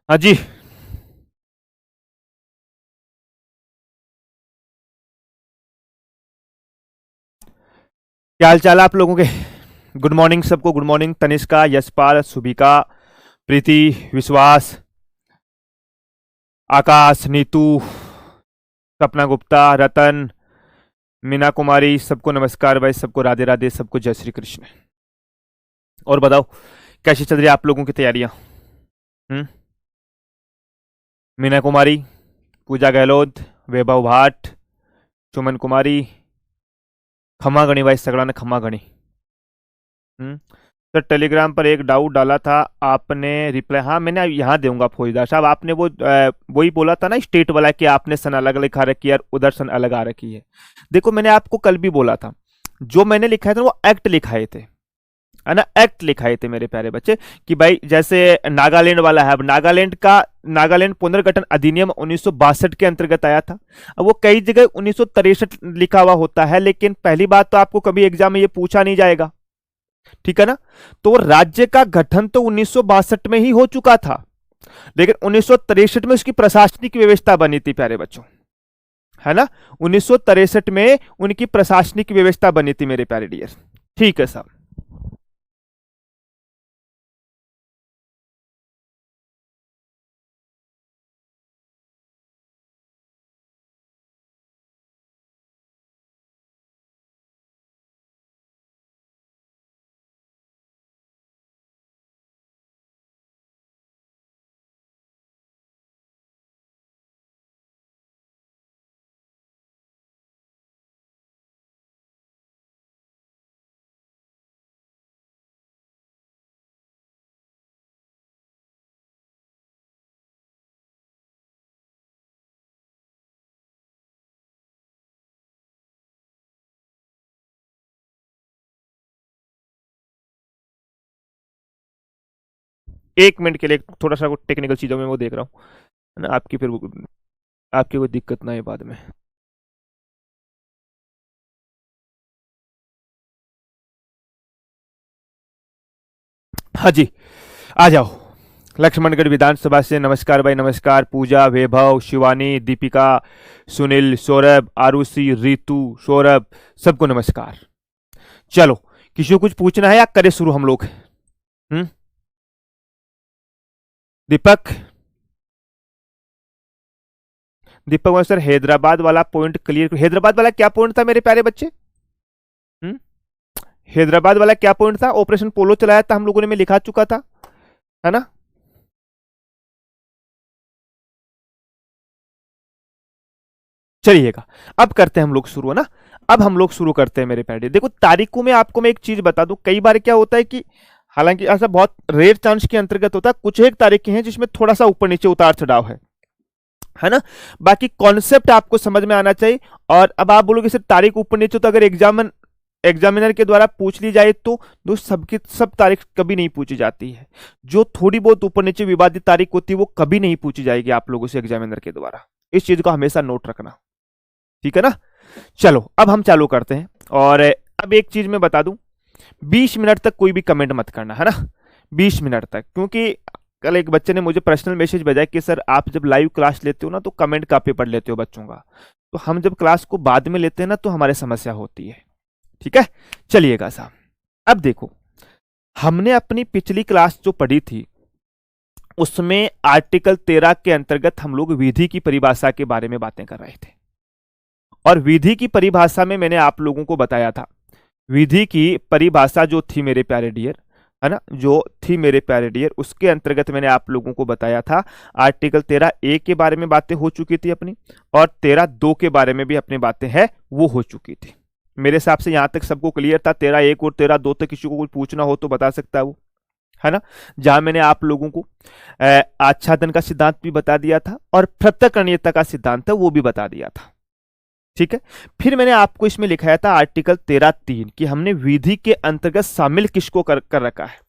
हाँ जी। क्या हाल चाल है आप लोगों के? गुड मॉर्निंग सबको, गुड मॉर्निंग। तनिष्का, यशपाल, सुभिका, प्रीति, विश्वास, आकाश, नीतू, सपना गुप्ता, रतन, मीना कुमारी, सबको नमस्कार भाई, सबको राधे राधे, सबको जय श्री कृष्ण। और बताओ, कैसी चल रही है आप लोगों की तैयारियां? हम्म। मीना कुमारी, पूजा गहलोत, वैभव भाट, सुमन कुमारी, खमा गणी भाई, सगड़ा ने खमा गणी। हम्म। सर टेलीग्राम पर एक डाउट डाला था आपने, रिप्लाई हाँ मैंने यहाँ दूंगा फौजदार साहब। आपने वो वही बोला था ना स्टेट वाला कि आपने सन अलग लिखा रखी है और उधर सन अलग आ रखी है। देखो मैंने आपको कल भी बोला था, जो मैंने लिखा है था वो एक्ट लिखाए थे, है ना, एक्ट लिखाए थे मेरे प्यारे बच्चे। कि भाई जैसे नागालैंड वाला है, अब नागालैंड पुनर्गठन अधिनियम 1962 के अंतर्गत आया था। अब वो कई जगह 1963 लिखा हुआ होता है, लेकिन पहली बात तो आपको कभी एग्जाम में ये पूछा नहीं जाएगा, ठीक है ना। तो राज्य का गठन तो 1962 में ही हो चुका था, लेकिन 1963 में उसकी प्रशासनिक व्यवस्था बनी थी प्यारे बच्चों, है ना। 1963 में उनकी प्रशासनिक व्यवस्था बनी थी मेरे प्यारे डियर। ठीक है साहब। एक मिनट के लिए थोड़ा सा टेक्निकल चीजों में वो देख रहा हूँ, है ना, आपकी फिर आपकी कोई दिक्कत ना है बाद में। हाँ जी, आ जाओ। लक्ष्मणगढ़ विधानसभा से नमस्कार भाई, नमस्कार। पूजा, वैभव, शिवानी, दीपिका, सुनील, सौरभ, आरुषि, रितु, सौरभ, सबको नमस्कार। चलो, किसी को कुछ पूछना है या करे शुरू हम लोग? हम्म। दीपक, दीपक सर हैदराबाद वाला पॉइंट क्लियर, हैदराबाद वाला क्या पॉइंट था मेरे प्यारे बच्चे? हम्म। हैदराबाद वाला क्या पॉइंट था? ऑपरेशन पोलो चलाया था हम लोगों ने, मैं लिखा चुका था, है ना। चलिएगा, अब करते हैं हम लोग शुरू, है ना। अब हम लोग शुरू करते हैं मेरे प्यारे। देखो तारीखों में आपको मैं एक चीज बता दूं, कई बार क्या होता है कि हालांकि ऐसा बहुत रेयर चांस के अंतर्गत होता है, कुछ एक तारीखें हैं जिसमें थोड़ा सा ऊपर नीचे उतार चढ़ाव है ना। बाकी कॉन्सेप्ट आपको समझ में आना चाहिए। और अब आप बोलोगे सिर्फ तारीख ऊपर नीचे, तो अगर एग्जामिनर के द्वारा पूछ ली जाए तो दोस्त सबकी सब तारीख कभी नहीं पूछी जाती है। जो थोड़ी बहुत ऊपर नीचे विवादित तारीख होती है वो कभी नहीं पूछी जाएगी आप लोगों से एग्जामिनर के द्वारा। इस चीज को हमेशा नोट रखना, ठीक है ना। चलो अब हम चालू करते हैं। और अब एक चीज मैं बता दूं, 20 मिनट तक कोई भी कमेंट मत करना, है ना। 20 मिनट तक, क्योंकि कल एक बच्चे ने मुझे पर्सनल मैसेज भेजा कि सर आप जब लाइव क्लास लेते हो ना तो कमेंट का पेपर लेते हो बच्चों का, तो हम जब क्लास को बाद में लेते हैं ना तो हमारे समस्या होती है, ठीक है। चलिएगा साहब, अब देखो, हमने अपनी पिछली क्लास जो पढ़ी थी उसमें आर्टिकल 13 के अंतर्गत हम लोग विधि की परिभाषा के बारे में बातें कर रहे थे। और विधि की परिभाषा में मैंने आप लोगों को बताया था, विधि की परिभाषा जो थी मेरे प्यारे डियर, है ना, जो थी मेरे प्यारे डियर, उसके अंतर्गत मैंने आप लोगों को बताया था आर्टिकल 13A के बारे में बातें हो चुकी थी अपनी, और 13(2) के बारे में भी अपनी बातें हैं वो हो चुकी थी। मेरे हिसाब से यहां तक सबको क्लियर था। 13(1) और 13(2) तक किसी को कुछ पूछना हो तो बता सकता है वो, है ना। जहां मैंने आप लोगों को आच्छादन का सिद्धांत भी बता दिया था और पृथक्करणीयता का सिद्धांत था वो भी बता दिया था, ठीक है। फिर मैंने आपको इसमें लिखाया था आर्टिकल 13(3) कि हमने विधि के अंतर्गत शामिल किसको कर रखा है।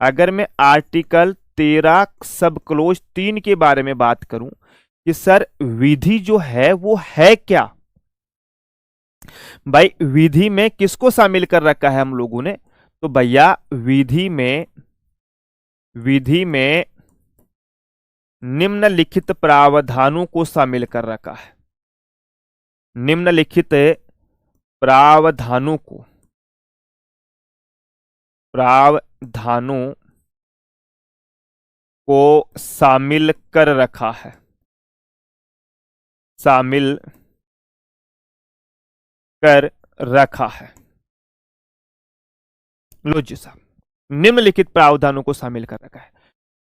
अगर मैं आर्टिकल 13 सब क्लोज 3 के बारे में बात करूं कि सर विधि जो है वो है क्या, भाई विधि में किसको शामिल कर रखा है हम लोगों ने, तो भैया विधि में निम्नलिखित प्रावधानों को शामिल कर रखा है। निम्नलिखित प्रावधानों को शामिल कर रखा है। शामिल कर रखा है। लो जी साहब, निम्नलिखित प्रावधानों को शामिल कर रखा है।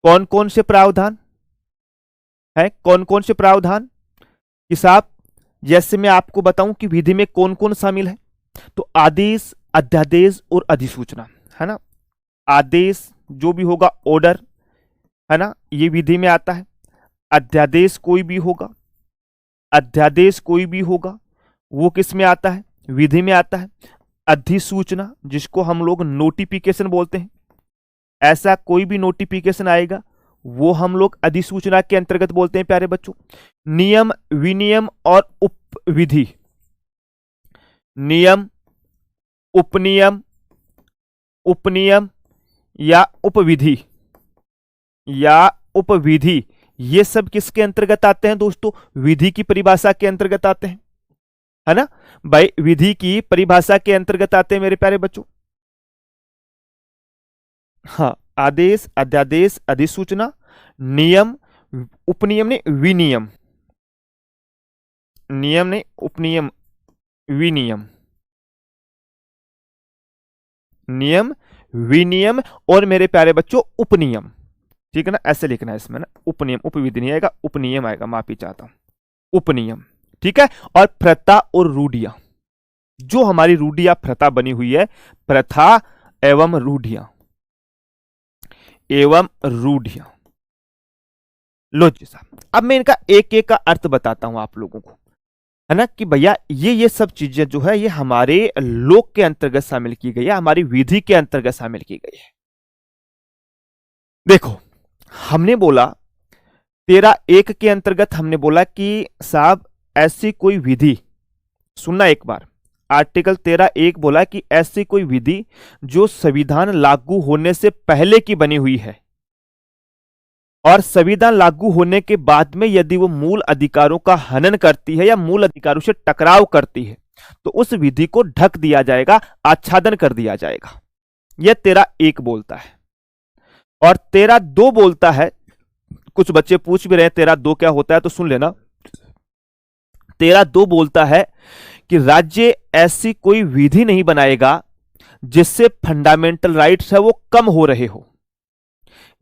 कौन कौन से प्रावधान है? कौन कौन से प्रावधान कि साहब, जैसे मैं आपको बताऊं कि विधि में कौन कौन शामिल है, तो आदेश, अध्यादेश और अधिसूचना, है ना। आदेश जो भी होगा, ऑर्डर, है ना, ये विधि में आता है। अध्यादेश कोई भी होगा, वो किस में आता है? विधि में आता है। अधिसूचना, जिसको हम लोग नोटिफिकेशन बोलते हैं, ऐसा कोई भी नोटिफिकेशन आएगा वो हम लोग अधिसूचना के अंतर्गत बोलते हैं प्यारे बच्चों। नियम, विनियम और उपविधि, नियम, उपनियम, उपनियम या उपविधि, ये सब किसके अंतर्गत आते हैं दोस्तों? विधि की परिभाषा के अंतर्गत आते हैं, है ना भाई। विधि की परिभाषा के अंतर्गत आते हैं मेरे प्यारे बच्चों। हाँ, आदेश, अध्यादेश, अधिसूचना, नियम, उपनियम ने विनियम, नियम ने उपनियम, विनियम, नियम, विनियम और मेरे प्यारे बच्चों उपनियम, ठीक है ना। ऐसे लिखना है इसमें ना, उपनियम, उपविधि नहीं आएगा, उपनियम आएगा, माफी चाहता हूं, उपनियम, ठीक है। और प्रथा और रूढ़ियां, जो हमारी रूढ़ियां प्रथा बनी हुई है, प्रथा एवं रूढ़ियां, लो जी साहब, अब मैं इनका एक एक का अर्थ बताता हूं आप लोगों को, है ना, कि भैया ये सब चीजें जो है ये हमारे लोक के अंतर्गत शामिल की गई है, हमारी विधि के अंतर्गत शामिल की गई है। देखो, हमने बोला 13(1) के अंतर्गत हमने बोला कि साहब ऐसी कोई विधि, सुनना एक बार, आर्टिकल 13(1) बोला कि ऐसी कोई विधि जो संविधान लागू होने से पहले की बनी हुई है और संविधान लागू होने के बाद में यदि वो मूल अधिकारों का हनन करती है या मूल अधिकारों से टकराव करती है तो उस विधि को ढक दिया जाएगा, आच्छादन कर दिया जाएगा। यह 13(1) बोलता है। और 13(2) बोलता है, कुछ बच्चे पूछ भी रहे हैं 13(2) क्या होता है, तो सुन लेना। 13(2) बोलता है कि राज्य ऐसी कोई विधि नहीं बनाएगा जिससे फंडामेंटल राइट्स है वो कम हो रहे हो।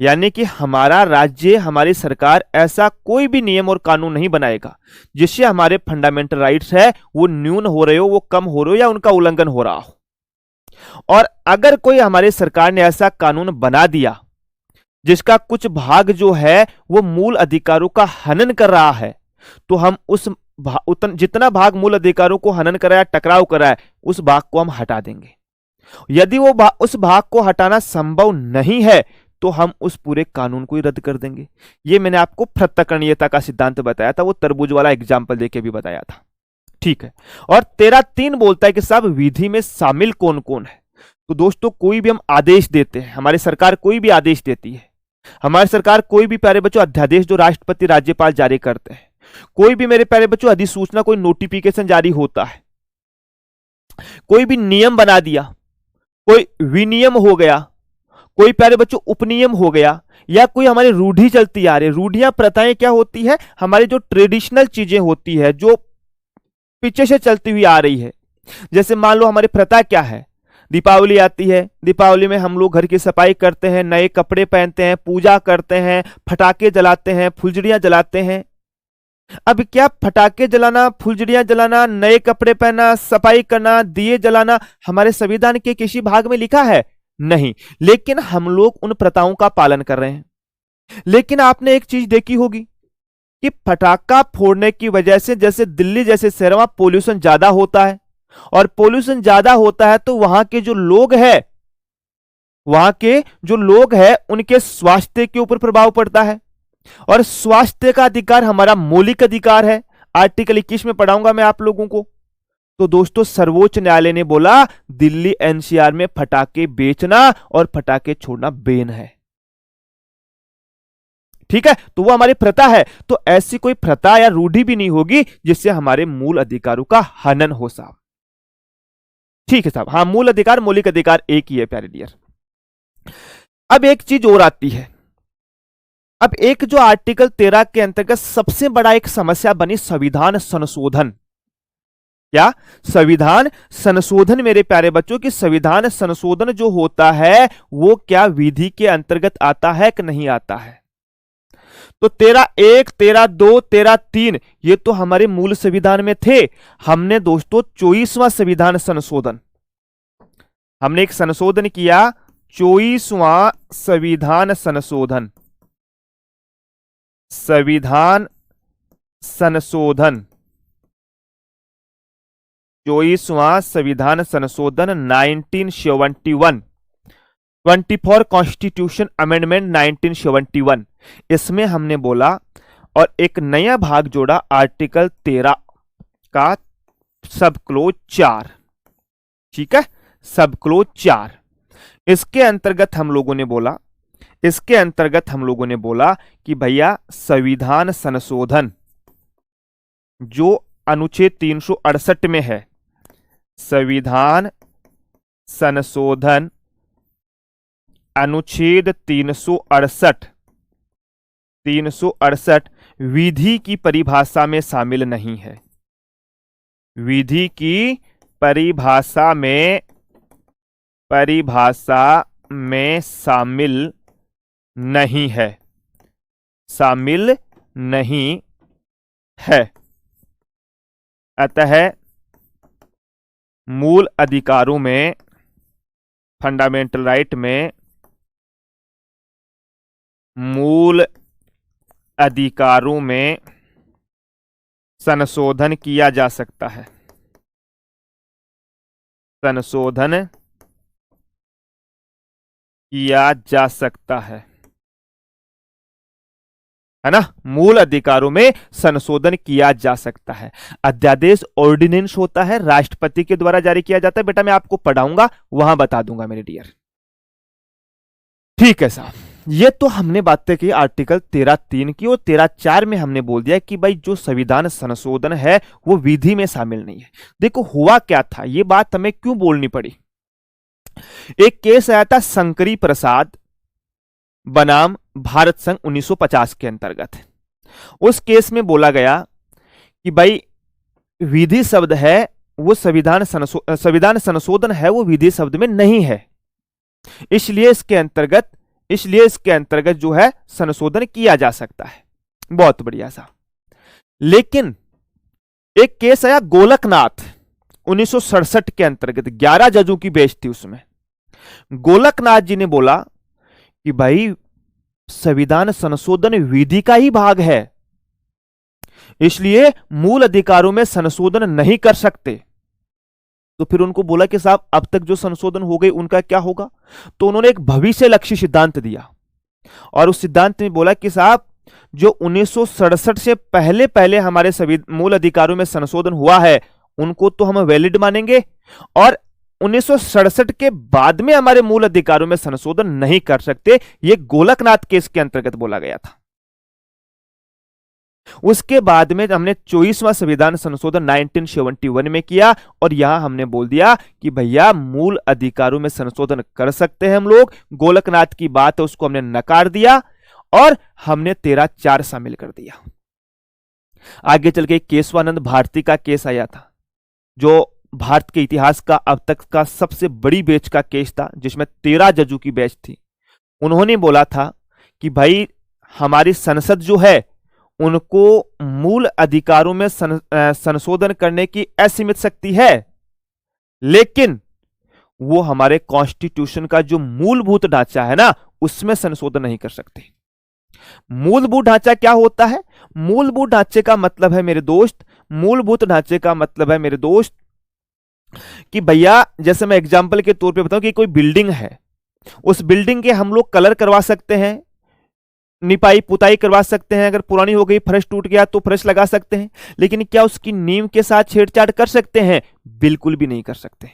यानी कि हमारा राज्य, हमारी सरकार ऐसा कोई भी नियम और कानून नहीं बनाएगा जिससे हमारे फंडामेंटल राइट्स है वो न्यून हो रहे हो, वो कम हो रहे हो या उनका उल्लंघन हो रहा हो। और अगर कोई हमारी सरकार ने ऐसा कानून बना दिया जिसका कुछ भाग जो है वो मूल अधिकारों का हनन कर रहा है, तो हम जितना भाग मूल अधिकारों को हनन करा है, टकराव करा है, उस भाग को हम हटा देंगे। यदि वो उस भाग को हटाना संभव नहीं है तो हम उस पूरे कानून को ही रद्द कर देंगे। ये मैंने आपको पृथक्करणीयता का सिद्धांत बताया था, वो तरबूज वाला एग्जाम्पल देके भी बताया था, ठीक है। और 13(3) बोलता है कि साहब विधि में शामिल कौन कौन है। तो दोस्तों, कोई भी हम आदेश देते हैं, हमारी सरकार कोई भी आदेश देती है, हमारी सरकार कोई भी प्यारे बच्चों अध्यादेश जो राष्ट्रपति राज्यपाल जारी करते हैं, कोई भी मेरे प्यारे बच्चों अधिसूचना, कोई नोटिफिकेशन जारी होता है, कोई भी नियम बना दिया, कोई विनियम हो गया, कोई प्यारे बच्चों उपनियम हो गया, या कोई हमारी रूढ़ी चलती आ रही। रूढ़ियां, प्रथाएं क्या होती है? हमारी जो ट्रेडिशनल चीजें होती है जो पीछे से चलती हुई आ रही है। जैसे मान लो हमारी प्रथा क्या है, दीपावली आती है, दीपावली में हम लोग घर की सफाई करते हैं, नए कपड़े पहनते हैं, पूजा करते हैं, फटाके जलाते हैं, फुलझड़ियां जलाते हैं। अब क्या फटाके जलाना, फुलझड़ियां जलाना, नए कपड़े पहनना, सफाई करना, दिए जलाना हमारे संविधान के किसी भाग में लिखा है? नहीं। लेकिन हम लोग उन प्रथाओं का पालन कर रहे हैं। लेकिन आपने एक चीज देखी होगी कि फटाका फोड़ने की वजह से, जैसे दिल्ली जैसे शहर में पोल्यूशन ज्यादा होता है, और पोल्यूशन ज्यादा होता है तो वहां के जो लोग हैं उनके स्वास्थ्य के ऊपर प्रभाव पड़ता है। और स्वास्थ्य का अधिकार हमारा मौलिक अधिकार है, आर्टिकल 21 में पढ़ाऊंगा मैं आप लोगों को। तो दोस्तों, सर्वोच्च न्यायालय ने बोला दिल्ली एनसीआर में फटाके बेचना और फटाके छोड़ना बैन है। ठीक है, तो वो हमारी प्रथा है। तो ऐसी कोई प्रथा या रूढ़ी भी नहीं होगी जिससे हमारे मूल अधिकारों का हनन हो साहब। ठीक है साहब, हाँ, मूल अधिकार मौलिक अधिकार एक ही है प्यारे डियर। अब एक चीज और आती है, अब एक जो आर्टिकल 13 के अंतर्गत सबसे बड़ा एक समस्या बनी, संविधान संशोधन। क्या? संविधान संशोधन मेरे प्यारे बच्चों की संविधान संशोधन जो होता है वो क्या विधि के अंतर्गत आता है कि नहीं आता है? तो 13(1), 13(2), 13(3) ये तो हमारे मूल संविधान में थे। हमने दोस्तों 24वां संविधान संशोधन, हमने एक संशोधन किया, 24वां संविधान संशोधन, संविधान संशोधन, 24वां संविधान संशोधन 1971, 24 कॉन्स्टिट्यूशन अमेंडमेंट 1971। इसमें हमने बोला और एक नया भाग जोड़ा आर्टिकल 13 का सब क्लोज 4, ठीक है, सब क्लोज 4। इसके अंतर्गत हम लोगों ने बोला, इसके अंतर्गत हम लोगों ने बोला कि भैया संविधान संशोधन जो अनुच्छेद 368 में है, संविधान संशोधन अनुच्छेद 368 विधि की परिभाषा में शामिल नहीं है, विधि की परिभाषा में शामिल नहीं है, शामिल नहीं है। अतः मूल अधिकारों में, फंडामेंटल राइट में, मूल अधिकारों में संशोधन किया जा सकता है, संशोधन किया जा सकता है ना, मूल अधिकारों में संशोधन किया जा सकता है। अध्यादेश ऑर्डिनेंस होता है, राष्ट्रपति के द्वारा जारी किया जाता है। बेटा मैं आपको पढ़ाऊंगा, वहां बता दूंगा मेरे डियर। ठीक है साहब, ये तो हमने बातें की आर्टिकल 13(3) की, और 13(4) में हमने बोल दिया कि भाई जो संविधान संशोधन है वो विधि में शामिल नहीं है। देखो हुआ क्या था, ये बात हमें क्यों बोलनी पड़ी। एक केस आया था शंकरी प्रसाद बनाम भारत संघ 1950 के अंतर्गत। उस केस में बोला गया कि भाई विधि शब्द है वो संविधान संशोधन है वो विधि शब्द में नहीं है, इसलिए इसके अंतर्गत जो है संशोधन किया जा सकता है। बहुत बढ़िया सा। लेकिन एक केस आया गोलकनाथ 1967 के अंतर्गत, 11 जजों की बेंच थी उसमें। गोलकनाथ जी ने बोला कि भाई संविधान संशोधन विधि का ही भाग है, इसलिए मूल अधिकारों में संशोधन नहीं कर सकते। तो फिर उनको बोला कि साहब अब तक जो संशोधन हो गए उनका क्या होगा। तो उन्होंने एक भविष्य लक्ष्य सिद्धांत दिया और उस सिद्धांत में बोला कि साहब जो 1967 से पहले हमारे सभी मूल अधिकारों में संशोधन हुआ है उनको तो हम वैलिड मानेंगे, और 1967 के बाद में हमारे मूल अधिकारों में संशोधन नहीं कर सकते। यह गोलकनाथ केस के अंतर्गत बोला गया था। उसके बाद में हमने 24वां संविधान संशोधन 1971 में किया और यहां हमने बोल दिया कि भैया मूल अधिकारों में संशोधन कर सकते हैं हम लोग। गोलकनाथ की बात है उसको हमने नकार दिया और हमने 13(4) शामिल कर दिया। आगे चल के केशवानंद भारती का केस आया था जो भारत के इतिहास का अब तक का सबसे बड़ी बेंच का केस था, जिसमें 13 जजों की बेंच थी। उन्होंने बोला था कि भाई हमारी संसद जो है उनको मूल अधिकारों में संशोधन करने की असीमित शक्ति है, लेकिन वो हमारे कॉन्स्टिट्यूशन का जो मूलभूत ढांचा है ना उसमें संशोधन नहीं कर सकते। मूलभूत ढांचा क्या होता है? मूलभूत ढांचे का मतलब है मेरे दोस्त, मूलभूत ढांचे का मतलब है मेरे दोस्त कि भैया जैसे मैं एग्जांपल के तौर पे बताऊं कि कोई बिल्डिंग है, उस बिल्डिंग के हम लोग कलर करवा सकते हैं, निपाई पुताई करवा सकते हैं, अगर पुरानी हो गई फर्श टूट गया तो फर्श लगा सकते हैं, लेकिन क्या उसकी नींव के साथ छेड़छाड़ कर सकते हैं? बिल्कुल भी नहीं कर सकते।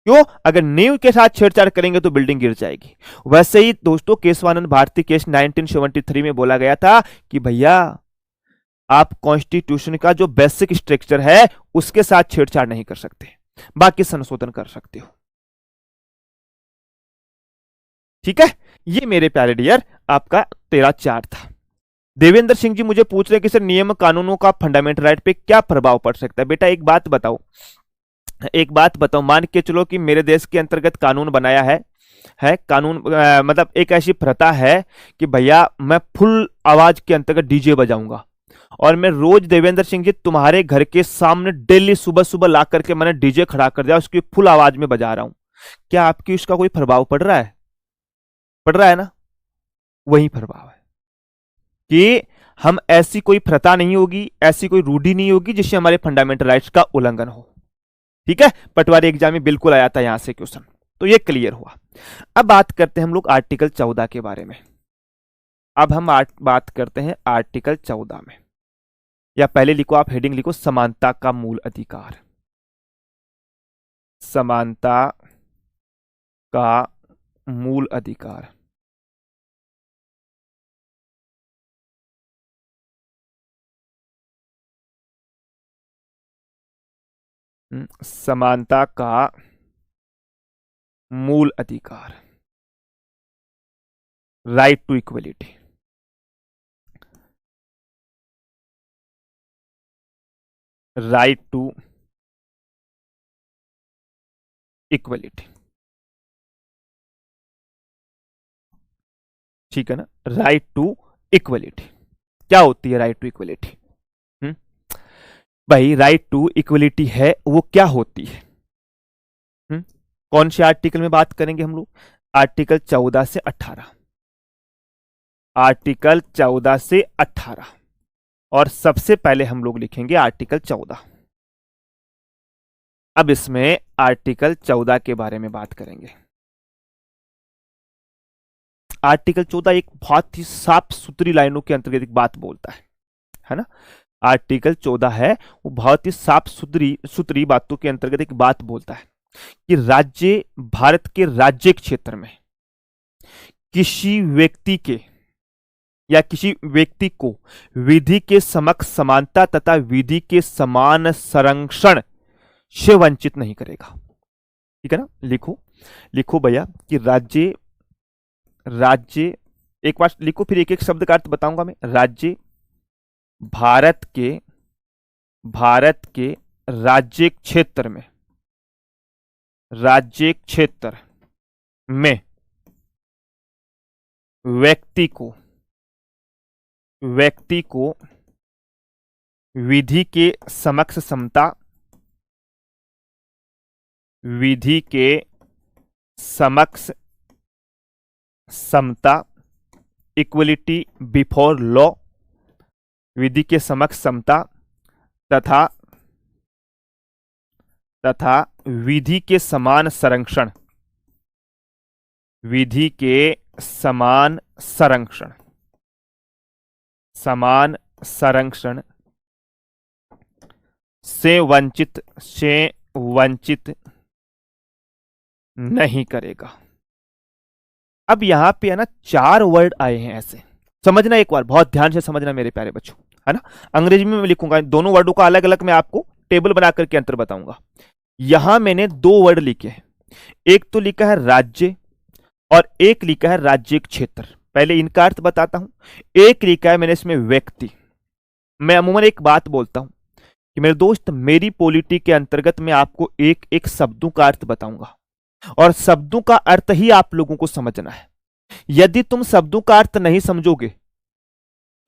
क्यों? अगर नींव के साथ छेड़छाड़ करेंगे तो बिल्डिंग गिर जाएगी। वैसे ही दोस्तों केशवानंद भारती केस 1973 में बोला गया था कि भैया आप कॉन्स्टिट्यूशन का जो बेसिक स्ट्रक्चर है उसके साथ छेड़छाड़ नहीं कर सकते, बाकी संशोधन कर सकते हो। ठीक है, ये मेरे प्यारे डियर आपका 13-4 था। देवेंद्र सिंह जी मुझे पूछ रहे हैं कि सर नियम कानूनों का फंडामेंटल राइट पे क्या प्रभाव पड़ सकता है। बेटा एक बात बताओ, एक बात बताओ, मान के चलो कि मेरे देश के अंतर्गत कानून बनाया है कानून मतलब एक ऐसी प्रथा है कि भैया मैं फुल आवाज के अंतर्गत डीजे बजाऊंगा और मैं रोज देवेंद्र सिंह जी तुम्हारे घर के सामने डेली सुबह सुबह ला करके मैंने डीजे खड़ा कर दिया, उसकी फुल आवाज में बजा रहा हूं। क्या आपकी उसका कोई प्रभाव पड़ रहा है? पड़ रहा है ना? वही प्रभाव है कि हम ऐसी कोई प्रथा नहीं होगी, ऐसी कोई रूढ़ी नहीं होगी जिससे हमारे फंडामेंटल राइट्स का उल्लंघन हो। ठीक है, पटवारी एग्जाम में बिल्कुल आया था यहां से क्वेश्चन, तो ये क्लियर हुआ। अब बात करते हैं हम लोग आर्टिकल 14 के बारे में। अब हम बात करते हैं आर्टिकल 14 में, या पहले लिखो आप, हेडिंग लिखो समानता का मूल अधिकार। समानता का मूल अधिकार। समानता का मूल अधिकार, right to equality. Right to equality, ठीक है ना? राइट टू इक्वलिटी क्या होती है? राइट टू इक्वलिटी भाई, राइट टू इक्वलिटी है वो क्या होती है? कौन से आर्टिकल में बात करेंगे हम लोग? आर्टिकल 14 से 18। आर्टिकल 14 से 18, और सबसे पहले हम लोग लिखेंगे आर्टिकल 14। अब इसमें आर्टिकल 14 के बारे में बात करेंगे। आर्टिकल 14 एक बहुत ही साफ सुथरी लाइनों के अंतर्गत एक बात बोलता है ना? आर्टिकल 14 है वो बहुत ही साफ सुथरी बातों के अंतर्गत एक बात बोलता है कि राज्य, भारत के राज्य क्षेत्र में किसी व्यक्ति के या किसी व्यक्ति को विधि के समक्ष समानता तथा विधि के समान संरक्षण से वंचित नहीं करेगा। ठीक है ना? लिखो लिखो भैया कि राज्य एक बार लिखो, फिर एक एक शब्द का अर्थ बताऊंगा मैं। राज्य भारत के राज्य क्षेत्र में व्यक्ति को विधि के समक्ष समता, इक्वलिटी बिफोर लॉ, विधि के समक्ष समता तथा विधि के समान संरक्षण, विधि के समान संरक्षण से वंचित नहीं करेगा। अब यहां पे है ना 4 वर्ड आए हैं ऐसे, समझना एक बार, बहुत ध्यान से समझना मेरे प्यारे बच्चों, है ना? अंग्रेजी में मैं लिखूंगा, दोनों वर्डों का अलग अलग मैं आपको टेबल बना करके अंतर बताऊंगा। यहां मैंने 2 वर्ड लिखे हैं, एक तो लिखा है राज्य और एक लिखा है राज्य क्षेत्र। पहले इनका अर्थ बताता हूं। एक लिखा है मैंने इसमें व्यक्ति। मैं अमूमन एक बात बोलता हूं कि मेरे दोस्त, मेरी पॉलिटी के अंतर्गत मैं आपको एक एक शब्दों का अर्थ बताऊंगा और शब्दों का अर्थ ही आप लोगों को समझना है। यदि तुम शब्दों का अर्थ नहीं समझोगे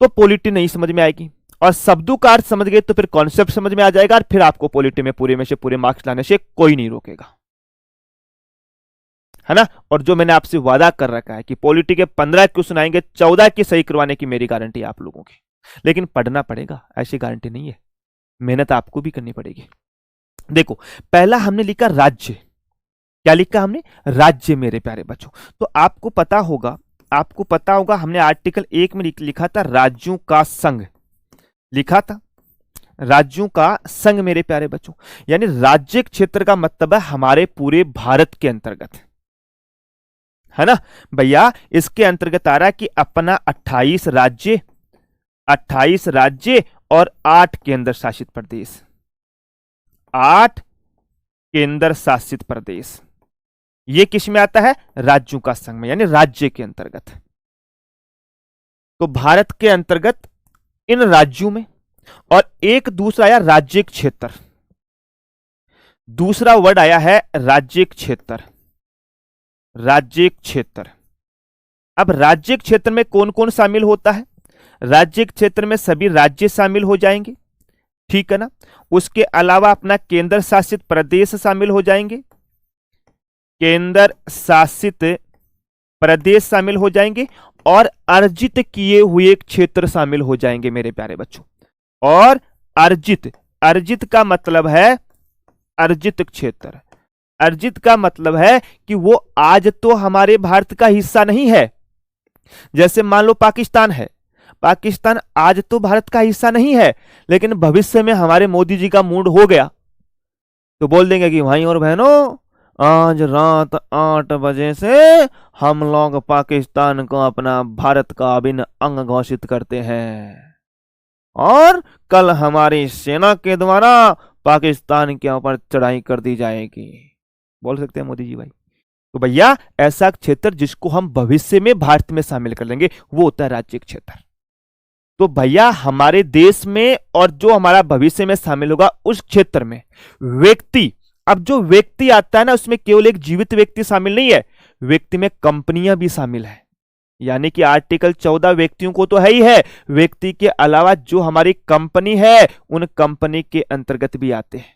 तो पॉलिटी नहीं समझ में आएगी, और शब्दों का अर्थ समझ गए तो फिर कॉन्सेप्ट समझ में आ जाएगा, और फिर आपको पॉलिटी में पूरे में से पूरे मार्क्स लाने से कोई नहीं रोकेगा, है ना? और जो मैंने आपसे वादा कर रखा है कि पॉलिटी के 15 क्वेश्चन आएंगे, 14 की सही करवाने की मेरी गारंटी है आप लोगों की। लेकिन पढ़ना पड़ेगा, ऐसी गारंटी नहीं है, मेहनत आपको भी करनी पड़ेगी। देखो, पहला हमने लिखा राज्य। क्या लिखा हमने? राज्य मेरे प्यारे बच्चों। तो आपको पता होगा हमने आर्टिकल 1 में लिखा था राज्यों का संघ, लिखा था। राज्यों का संघ मेरे प्यारे बच्चों। यानी राज्य क्षेत्र का मतलब है हमारे पूरे भारत के अंतर्गत, है ना भैया। इसके अंतर्गत आ रहा है कि अपना 28 राज्य, 28 राज्य और 8 केंद्र शासित प्रदेश, 8 केंद्र शासित प्रदेश, ये किस में आता है? राज्यों का संघ में, यानी राज्य के अंतर्गत। तो भारत के अंतर्गत इन राज्यों में, और एक दूसरा आया राज्य क्षेत्र, दूसरा वर्ड आया है राज्य क्षेत्र, राज्य क्षेत्र। अब राज्य क्षेत्र में कौन कौन शामिल होता है? राज्य क्षेत्र में सभी राज्य शामिल हो जाएंगे, ठीक है ना। उसके अलावा अपना केंद्र शासित प्रदेश शामिल हो जाएंगे, केंद्र शासित प्रदेश शामिल हो जाएंगे, और अर्जित किए हुए क्षेत्र शामिल हो जाएंगे मेरे प्यारे बच्चों। और अर्जित, अर्जित का मतलब है अर्जित क्षेत्र, अर्जित का मतलब है कि वो आज तो हमारे भारत का हिस्सा नहीं है। जैसे मान लो पाकिस्तान है, पाकिस्तान आज तो भारत का हिस्सा नहीं है, लेकिन भविष्य में हमारे मोदी जी का मूड हो गया तो बोल देंगे कि भाई और बहनों, आज रात 8 बजे से हम लोग पाकिस्तान को अपना भारत का अभिन्न अंग घोषित करते हैं, और कल हमारी सेना के द्वारा पाकिस्तान के ऊपर चढ़ाई कर दी जाएगी, बोल सकते हैं मोदी जी भाई। तो भैया ऐसा क्षेत्र जिसको हम भविष्य में भारत में शामिल कर लेंगे वो होता है राज्य क्षेत्र। तो भैया हमारे देश में और जो हमारा भविष्य में शामिल होगा उस क्षेत्र में व्यक्ति, अब जो व्यक्ति आता है ना उसमें केवल एक जीवित व्यक्ति शामिल नहीं है, व्यक्ति में कंपनियां भी शामिल है। यानी कि आर्टिकल 14 व्यक्तियों को तो है ही है, व्यक्ति के अलावा जो हमारी कंपनी है उन कंपनी के अंतर्गत भी आते हैं।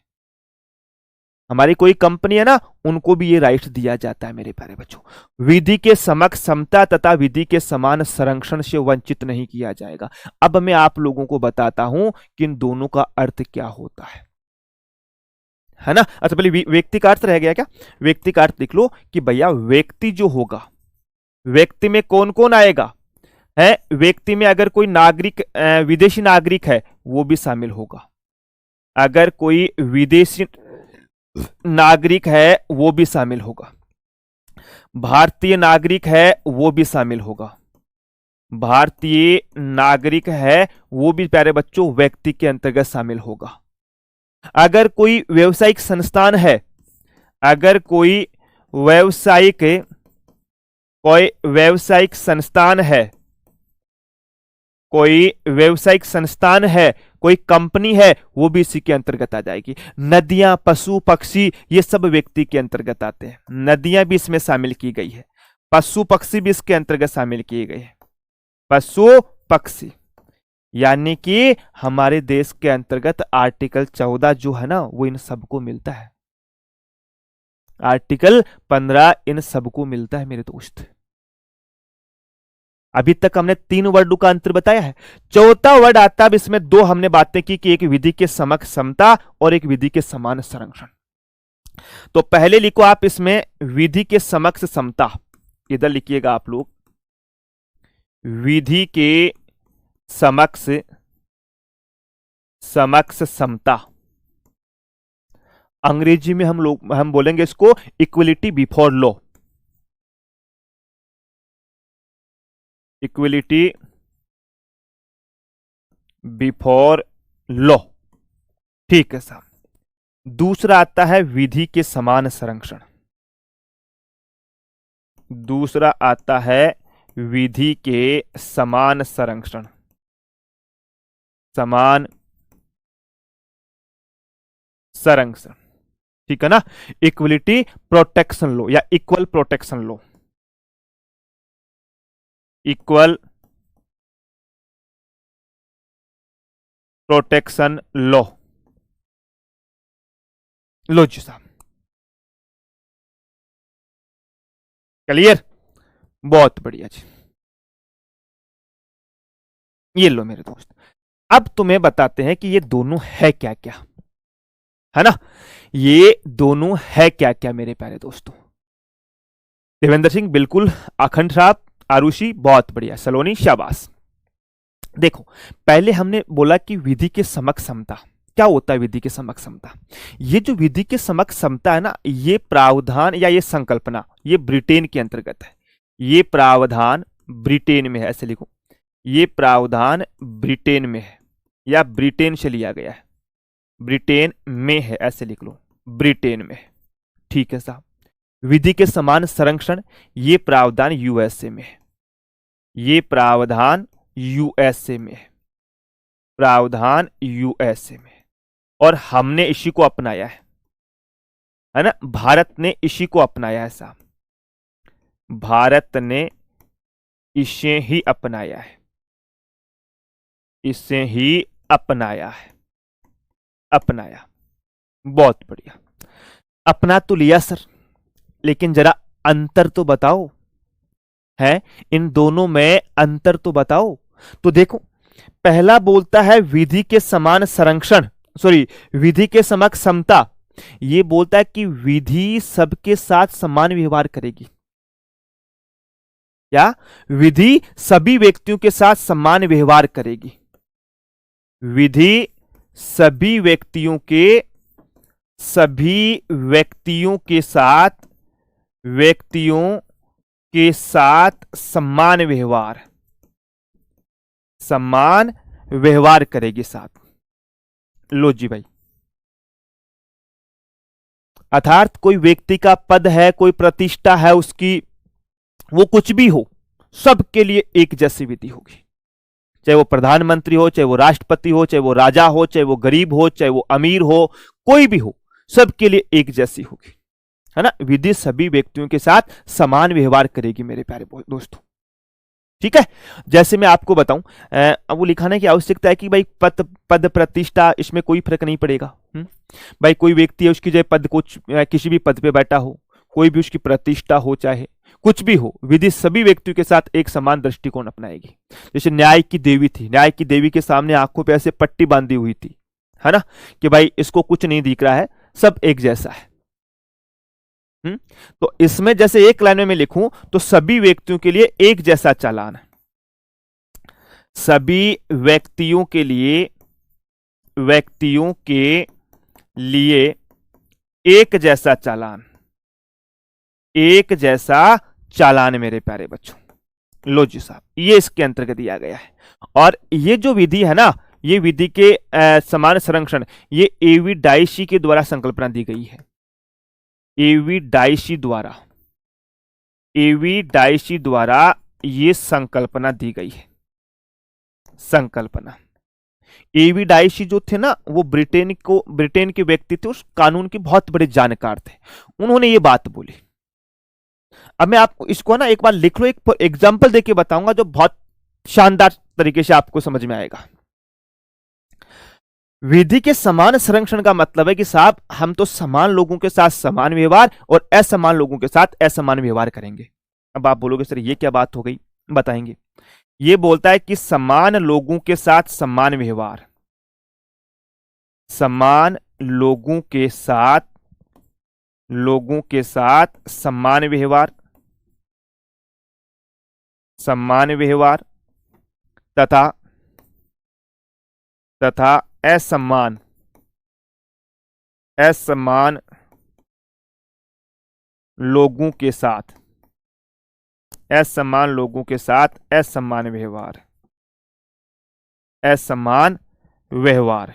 हमारी कोई कंपनी है ना, उनको भी ये राइट दिया जाता है मेरे प्यारे बच्चों। विधि के समक्ष समता तथा विधि के समान संरक्षण से वंचित नहीं किया जाएगा। अब मैं आप लोगों को बताता हूं कि इन दोनों का अर्थ क्या होता है ना। अच्छा पहले व्यक्ति का अर्थ रह गया क्या? व्यक्ति का अर्थ लिख लो कि भैया व्यक्ति जो होगा, व्यक्ति में कौन कौन आएगा है? व्यक्ति में अगर कोई नागरिक, विदेशी नागरिक है वो भी शामिल होगा, अगर कोई विदेशी नागरिक है वो भी शामिल होगा, भारतीय नागरिक है वो भी शामिल होगा, भारतीय नागरिक है वो भी प्यारे बच्चों व्यक्ति के अंतर्गत शामिल होगा। अगर कोई व्यवसायिक संस्थान है, अगर कोई व्यवसायिक संस्थान है, कोई व्यवसायिक संस्थान है, कोई कंपनी है, वो भी इसी के अंतर्गत आ जाएगी। नदियां, पशु पक्षी, ये सब व्यक्ति के अंतर्गत आते हैं। नदियां भी इसमें शामिल की गई है, पशु पक्षी भी इसके अंतर्गत शामिल किए गए हैं। पशु पक्षी यानी कि हमारे देश के अंतर्गत आर्टिकल 14 जो है ना वो इन सबको मिलता है, आर्टिकल 15 इन सबको मिलता है मेरे दोस्त। अभी तक हमने 3 वर्ड का अंतर बताया है, चौथा वर्ड आता है। अब इसमें 2 हमने बातें की कि एक विधि के समक्ष समता और एक विधि के समान संरक्षण। तो पहले लिखो आप इसमें विधि के समक्ष समता, इधर लिखिएगा आप लोग, विधि के समक्ष समता। अंग्रेजी में हम बोलेंगे इसको equality before law, equality before law, ठीक है साहब। दूसरा आता है विधि के समान संरक्षण, दूसरा आता है विधि के समान संरक्षण, समान संरक्षण, ठीक है ना। इक्वलिटी प्रोटेक्शन लॉ या equal protection law, equal protection law, लो जी साहब, क्लियर, बहुत बढ़िया जी। ये लो मेरे दोस्त, अब तुम्हें बताते हैं कि ये दोनों है क्या क्या, है ना। ये दोनों है क्या क्या मेरे प्यारे दोस्तों। देवेंद्र सिंह बिल्कुल, अखंड साहब, आरुषि बहुत बढ़िया, सलोनी शाबाश। देखो, पहले हमने बोला कि विधि के समक्ष समता। क्या होता है विधि के समक्ष समता? ये जो विधि के समक्ष समता है ना, ये प्रावधान या ये संकल्पना, ये ब्रिटेन के अंतर्गत है। ये प्रावधान ब्रिटेन में है, ऐसे लिखो, ये प्रावधान ब्रिटेन में है या ब्रिटेन से लिया गया है, ब्रिटेन में है, ऐसे लिख लो, ब्रिटेन में है। ठीक है साहब। विधि के समान संरक्षण, ये प्रावधान यूएसए में है, ये प्रावधान यूएसए में है, प्रावधान यूएसए में, और हमने इसी को अपनाया है ना, भारत ने इसी को अपनाया है साहब, भारत ने इसे ही अपनाया है, इसे ही अपनाया है, अपनाया। बहुत बढ़िया, अपना तो लिया सर, लेकिन जरा अंतर तो बताओ, है इन दोनों में अंतर तो बताओ। तो देखो, पहला बोलता है विधि के समान संरक्षण, सॉरी, विधि के समक्ष समता। ये बोलता है कि विधि सबके साथ समान व्यवहार करेगी, या विधि सभी व्यक्तियों के साथ समान व्यवहार करेगी, विधि सभी व्यक्तियों के साथ समान व्यवहार करेगी साथ। लो जी भाई, अर्थात कोई व्यक्ति का पद है, कोई प्रतिष्ठा है उसकी, वो कुछ भी हो, सबके लिए एक जैसी विधि होगी, चाहे वो प्रधानमंत्री हो, चाहे वो राष्ट्रपति हो, चाहे वो राजा हो, चाहे वो गरीब हो, चाहे वो अमीर हो, कोई भी हो, सबके लिए एक जैसी होगी, है ना। विधि सभी व्यक्तियों के साथ समान व्यवहार करेगी मेरे प्यारे दोस्तों। ठीक है, जैसे मैं आपको बताऊं, अब वो लिखाने की आवश्यकता है कि भाई पद प्रतिष्ठा, इसमें कोई फर्क नहीं पड़ेगा। भाई कोई व्यक्ति है, उसकी जो पद किसी भी पद पे बैठा हो, कोई भी उसकी प्रतिष्ठा हो, चाहे कुछ भी हो, विधि सभी व्यक्तियों के साथ एक समान दृष्टिकोण अपनाएगी। जैसे न्याय की देवी थी, न्याय की देवी के सामने आंखों पे ऐसे पट्टी बांधी हुई थी, है ना, कि भाई इसको कुछ नहीं दिख रहा है, सब एक जैसा है। तो इसमें जैसे एक लाइन में मैं लिखूं तो सभी व्यक्तियों के लिए एक जैसा चालान है, सभी व्यक्तियों के लिए एक जैसा चालान, एक जैसा चालान मेरे प्यारे बच्चों। लो जी साहब, ये इसके अंतर्गत दिया गया है। और ये जो विधि है ना, ये विधि के समान संरक्षण, ये एवी डाइशी के द्वारा संकल्पना दी गई है, एवी डाइशी द्वारा ये संकल्पना दी गई है, संकल्पना। एवी डाइशी जो थे ना, वो ब्रिटेन के व्यक्ति थे, उस कानून के बहुत बड़े जानकार थे, उन्होंने ये बात बोली। अब मैं आपको इसको ना एक बार लिख लो, एक एग्जांपल देके बताऊंगा जो बहुत शानदार तरीके से आपको समझ में आएगा। विधि के समान संरक्षण का मतलब है कि साहब हम तो समान लोगों के साथ समान व्यवहार और असमान लोगों के साथ असमान व्यवहार करेंगे। अब आप बोलोगे सर ये क्या बात हो गई, बताएंगे। ये बोलता है कि समान लोगों के साथ समान व्यवहार, समान लोगों के साथ समान व्यवहार, समान व्यवहार तथा असमान लोगों के साथ असमान व्यवहार, असमान व्यवहार।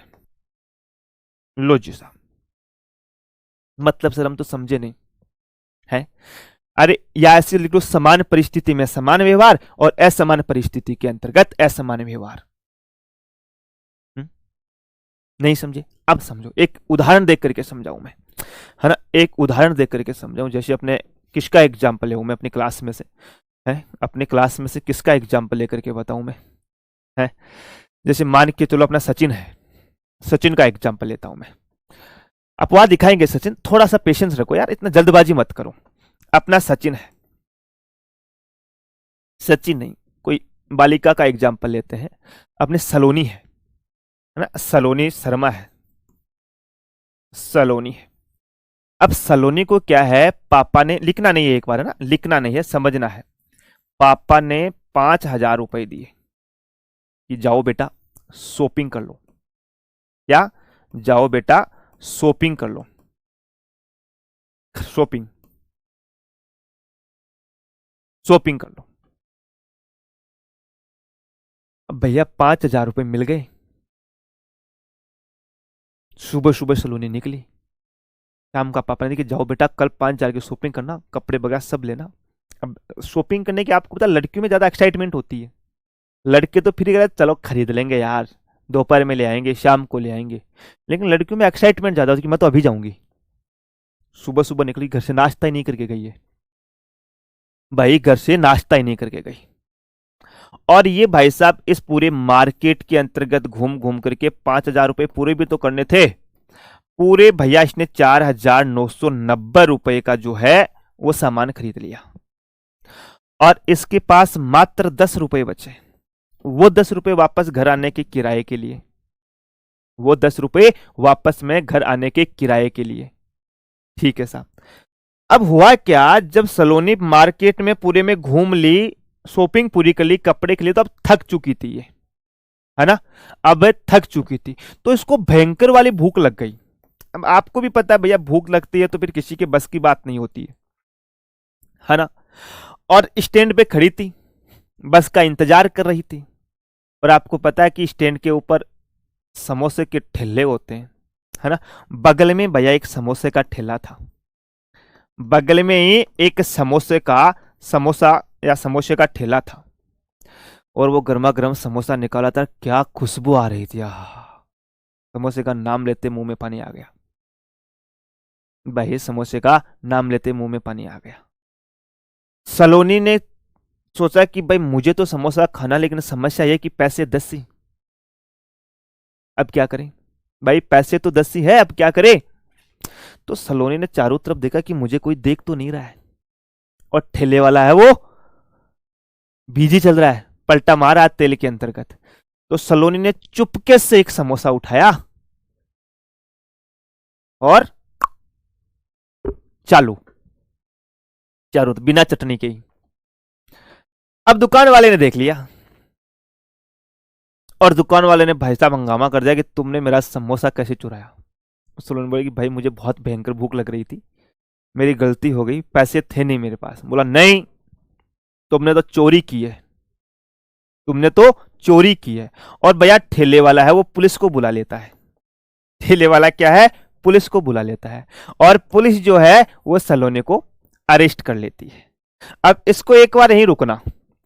लो जी साहब, मतलब सर हम तो समझे नहीं है। अरे या ऐसे लिखो, समान परिस्थिति में समान व्यवहार और असमान परिस्थिति के अंतर्गत असमान व्यवहार। नहीं समझे? अब समझो, एक उदाहरण देख करके समझाऊं मैं, है ना, एक उदाहरण देख करके समझाऊं। जैसे अपने किसका एग्जाम्पल ले मैं अपनी क्लास में से, है अपने क्लास में से किसका एग्जाम्पल लेकर के बताऊं मैं, है जैसे मान के चलो अपना सचिन है, सचिन का एग्जाम्पल लेता हूं मैं। अपवाद दिखाएंगे सचिन, थोड़ा सा पेशेंस रखो यार, इतना जल्दबाजी मत करो। अपना सचिन है, सचिन नहीं, कोई बालिका का एग्जाम्पल लेते हैं, अपने सलोनी है ना, सलोनी शर्मा है, सलोनी है। अब सलोनी को क्या है, पापा ने, लिखना नहीं है एक बार, है ना, लिखना नहीं है, समझना है। पापा ने 5,000 रुपए दिए कि जाओ बेटा शॉपिंग कर लो। क्या? जाओ बेटा शॉपिंग कर लो। शॉपिंग शॉपिंग कर लो। अब भैया 5,000 रुपये मिल गए। सुबह सुबह सलोनी निकली। शाम का पापा ने कि जाओ बेटा कल 5,000 की शॉपिंग करना, कपड़े वगैरह सब लेना। अब शॉपिंग करने की आपको पता लड़कियों में ज्यादा एक्साइटमेंट होती है। लड़के तो फिर कहते चलो खरीद लेंगे यार, दोपहर में ले आएंगे, शाम को ले आएंगे। लेकिन लड़कियों में एक्साइटमेंट ज्यादा होती है कि मैं तो अभी जाऊंगी। सुबह सुबह निकली, घर से नाश्ता ही नहीं करके गई है भाई, घर से नाश्ता ही नहीं करके गई। और ये भाई साहब इस पूरे मार्केट के अंतर्गत घूम घूम करके 5,000 रुपए पूरे भी तो करने थे। पूरे भैया इसने 4,990 रुपए का जो है वो सामान खरीद लिया। और इसके पास मात्र 10 रुपए बचे। वो 10 रुपए वापस घर आने के किराए के लिए, वो 10 रुपए वापस में घर आने के किराए के लिए। ठीक है साहब। अब हुआ क्या, जब सलोनी मार्केट में पूरे में घूम ली, शॉपिंग पूरी कर ली कपड़े के लिए, तो अब थक चुकी थी ये, है ना। अब थक चुकी थी तो इसको भयंकर वाली भूख लग गई। अब आपको भी पता है भैया भूख लगती है तो फिर किसी के बस की बात नहीं होती है ना। और स्टैंड पे खड़ी थी, बस का इंतजार कर रही थी। और आपको पता है कि स्टैंड के ऊपर समोसे के ठेले होते हैं, है ना। बगल में भैया एक समोसे का ठेला था, बगल में ही एक समोसा या समोसे का ठेला था। और वो गर्मा गर्म समोसा निकाला था, क्या खुशबू आ रही थी। समोसे का नाम लेते मुंह में पानी आ गया भाई, समोसे का नाम लेते मुंह में पानी आ गया। सलोनी ने सोचा कि भाई मुझे तो समोसा खाना, लेकिन समस्या यह कि पैसे 10 ही। अब क्या करें भाई, पैसे तो 10 ही है, अब क्या करें। तो सलोनी ने चारों तरफ देखा कि मुझे कोई देख तो नहीं रहा है, और ठेले वाला है वो बिजी चल रहा है, पलटा मारा तेल के अंतर्गत। तो सलोनी ने चुपके से एक समोसा उठाया और चालू चारों बिना चटनी के ही। अब दुकान वाले ने देख लिया और दुकान वाले ने भाई साहब हंगामा कर दिया कि तुमने मेरा समोसा कैसे चुराया। सलोनी बोले कि भाई मुझे बहुत भयंकर भूख लग रही थी, मेरी गलती हो गई, पैसे थे नहीं मेरे पास। बोला नहीं, तुमने तो चोरी की है, तुमने तो चोरी की है। और भैया ठेले वाला है वो पुलिस को बुला लेता है। ठेले वाला क्या है, पुलिस को बुला लेता है। और पुलिस जो है वो सलोनी को अरेस्ट कर लेती है। अब इसको एक बार यहीं रुकना,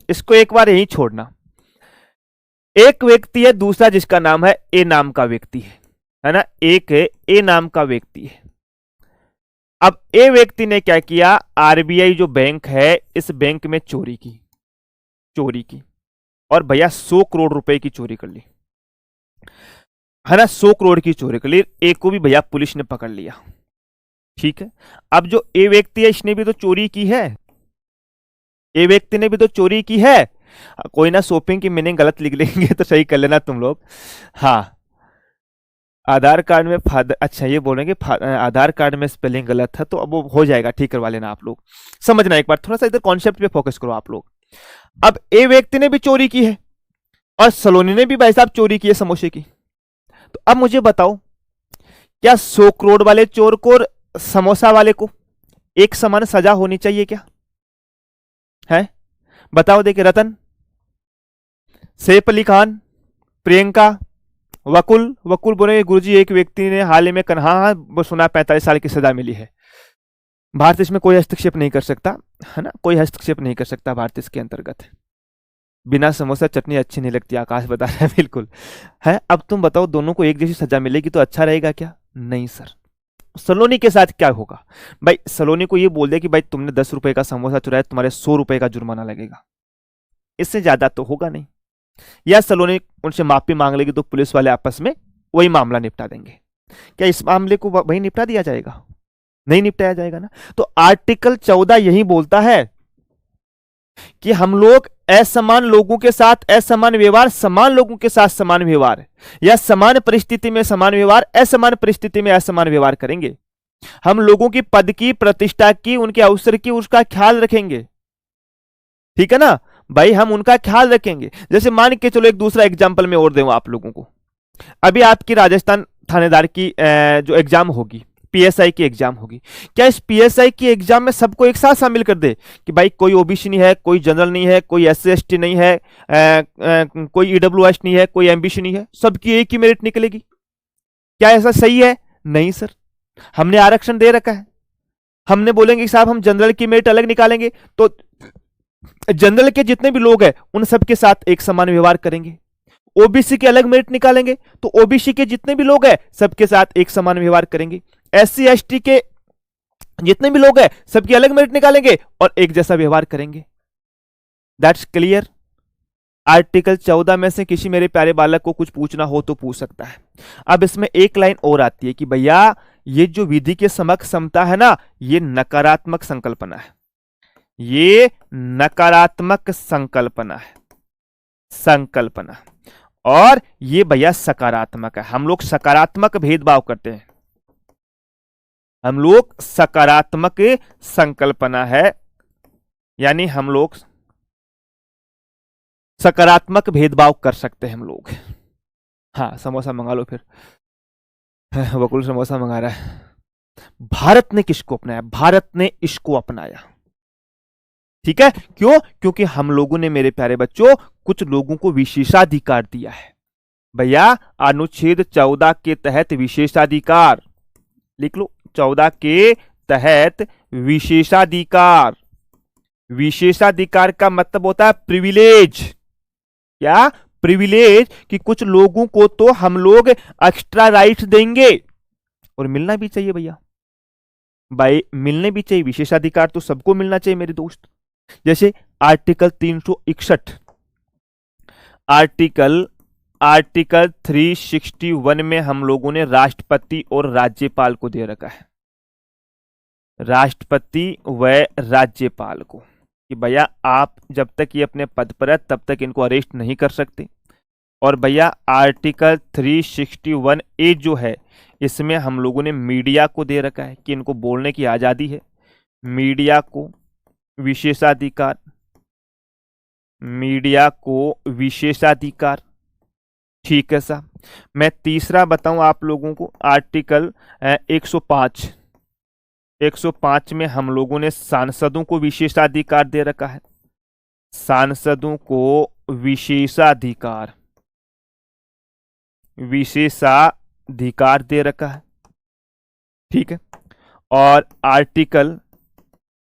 इसको एक बार यहीं छोड़ना। एक व्यक्ति है दूसरा जिसका नाम है ए नाम का व्यक्ति है ना। एक है ए नाम का व्यक्ति है। अब ए व्यक्ति ने क्या किया, आरबीआई जो बैंक है इस बैंक में चोरी की और भैया 100 करोड़ रुपए की चोरी कर ली, है ना। 100 करोड़ की चोरी कर ली। ए को भी भैया पुलिस ने पकड़ लिया। ठीक है। अब जो ए व्यक्ति है इसने भी तो चोरी की है, ए व्यक्ति ने भी तो चोरी की है। कोई ना, शॉपिंग की मीनिंग गलत लिख लेंगे तो सही कर लेना तुम लोग। हाँ, आधार कार्ड में फादर, अच्छा ये बोलेंगे आधार कार्ड में स्पेलिंग गलत है तो अब वो हो जाएगा, ठीक करवा लेना आप लोग। समझना एक बार, थोड़ा सा इधर कॉन्सेप्ट पे फोकस करो आप लोग। अब ए व्यक्ति ने भी चोरी की है और सलोनी ने भी भाई साहब चोरी की है समोसे की। तो अब मुझे बताओ, क्या 100 करोड़ वाले चोर को और समोसा वाले को एक समान सजा होनी चाहिए क्या? है बताओ। देखिए, रतन, सैफ अली खान, प्रियंका, वकुल बोले गुरुजी एक व्यक्ति ने हाल ही में वो सुना 45 साल की सजा मिली है। भारत इसमें कोई हस्तक्षेप नहीं कर सकता, है ना, कोई हस्तक्षेप नहीं कर सकता भारत इसके अंतर्गत। बिना समोसा चटनी अच्छी नहीं लगती, आकाश बता रहा है। बिल्कुल है। अब तुम बताओ, दोनों को एक जैसी सजा मिलेगी तो अच्छा रहेगा क्या? नहीं सर। सलोनी के साथ क्या होगा भाई, सलोनी को ये बोल दे कि भाई तुमने 10 रुपए का समोसा चुराया, तुम्हारे 100 रुपए का जुर्माना लगेगा, इससे ज्यादा तो होगा नहीं। या सलोनी उनसे माफी मांग लेगी तो पुलिस वाले आपस में वही मामला निपटा देंगे। क्या इस मामले को वही निपटा दिया जाएगा? नहीं निपटाया जाएगा ना। तो आर्टिकल 14 यही बोलता है कि हम लोग असमान लोगों के साथ असमान व्यवहार, समान लोगों के साथ समान व्यवहार, या समान परिस्थिति में समान व्यवहार, असमान परिस्थिति में असमान व्यवहार करेंगे। हम लोगों की पद की, प्रतिष्ठा की, उनके अवसर की, उसका ख्याल रखेंगे। ठीक है ना। भाई हम उनका ख्याल रखेंगे। जैसे मान के चलो एक दूसरा एग्जाम्पल मैं और दूं आप लोगों को। अभी आपकी राजस्थान थानेदार की जो एग्जाम होगी, पीएसआई की एग्जाम होगी, क्या इस पीएसआई की एग्जाम में सबको एक साथ शामिल कर दे कि भाई कोई ओबीसी नहीं है, कोई जनरल नहीं है, कोई एससी एसटी नहीं है, कोई ईडब्ल्यूएस नहीं है, कोई एमबीसी नहीं है, सबकी एक ही मेरिट निकलेगी? क्या ऐसा सही है? नहीं सर, हमने आरक्षण दे रखा है। हमने बोलेंगे कि साहब हम जनरल की मेरिट अलग निकालेंगे, तो जनरल के जितने भी लोग हैं उन सबके साथ एक समान व्यवहार करेंगे। ओबीसी के अलग मेरिट निकालेंगे तो ओबीसी के जितने भी लोग हैं सबके साथ एक समान व्यवहार करेंगे। एससी एसटी के जितने भी लोग हैं सबकी अलग मेरिट निकालेंगे और एक जैसा व्यवहार करेंगे। That's clear. आर्टिकल 14 में से किसी मेरे प्यारे बालक को कुछ पूछना हो तो पूछ सकता है। अब इसमें एक लाइन और आती है कि भैया ये जो विधि के समक्ष समता है ना, ये नकारात्मक संकल्पना है। ये नकारात्मक संकल्पना है, संकल्पना। और ये भैया सकारात्मक है। हम लोग सकारात्मक भेदभाव करते हैं, हम लोग सकारात्मक संकल्पना है, यानी हम लोग सकारात्मक भेदभाव कर सकते हैं हम लोग। हाँ, समोसा मंगा लो फिर। वकुल समोसा मंगा रहा है। भारत ने किसको अपनाया? भारत ने इसको अपनाया। ठीक है, क्यों? क्योंकि हम लोगों ने मेरे प्यारे बच्चों कुछ लोगों को विशेषाधिकार दिया है। भैया अनुच्छेद 14 के तहत विशेषाधिकार लिख लो। 14 के तहत विशेषाधिकार। विशेषाधिकार का मतलब होता है प्रिविलेज। क्या? प्रिविलेज, कि कुछ लोगों को तो हम लोग एक्स्ट्रा राइट्स देंगे और मिलना भी चाहिए भैया। भाई मिलने भी चाहिए, विशेषाधिकार तो सबको मिलना चाहिए मेरे दोस्त। जैसे आर्टिकल 361, आर्टिकल 361 में हम लोगों ने राष्ट्रपति और राज्यपाल को दे रखा है। राष्ट्रपति व राज्यपाल को कि भैया आप जब तक ये अपने पद पर है तब तक इनको अरेस्ट नहीं कर सकते। और भैया आर्टिकल 361A जो है इसमें हम लोगों ने मीडिया को दे रखा है कि इनको बोलने की आजादी है। मीडिया को विशेषाधिकार, मीडिया को विशेषाधिकार। ठीक है साहब। मैं तीसरा बताऊं आप लोगों को, आर्टिकल 105 में हम लोगों ने सांसदों को विशेषाधिकार दे रखा है। सांसदों को विशेषाधिकार दे रखा है। ठीक है। और आर्टिकल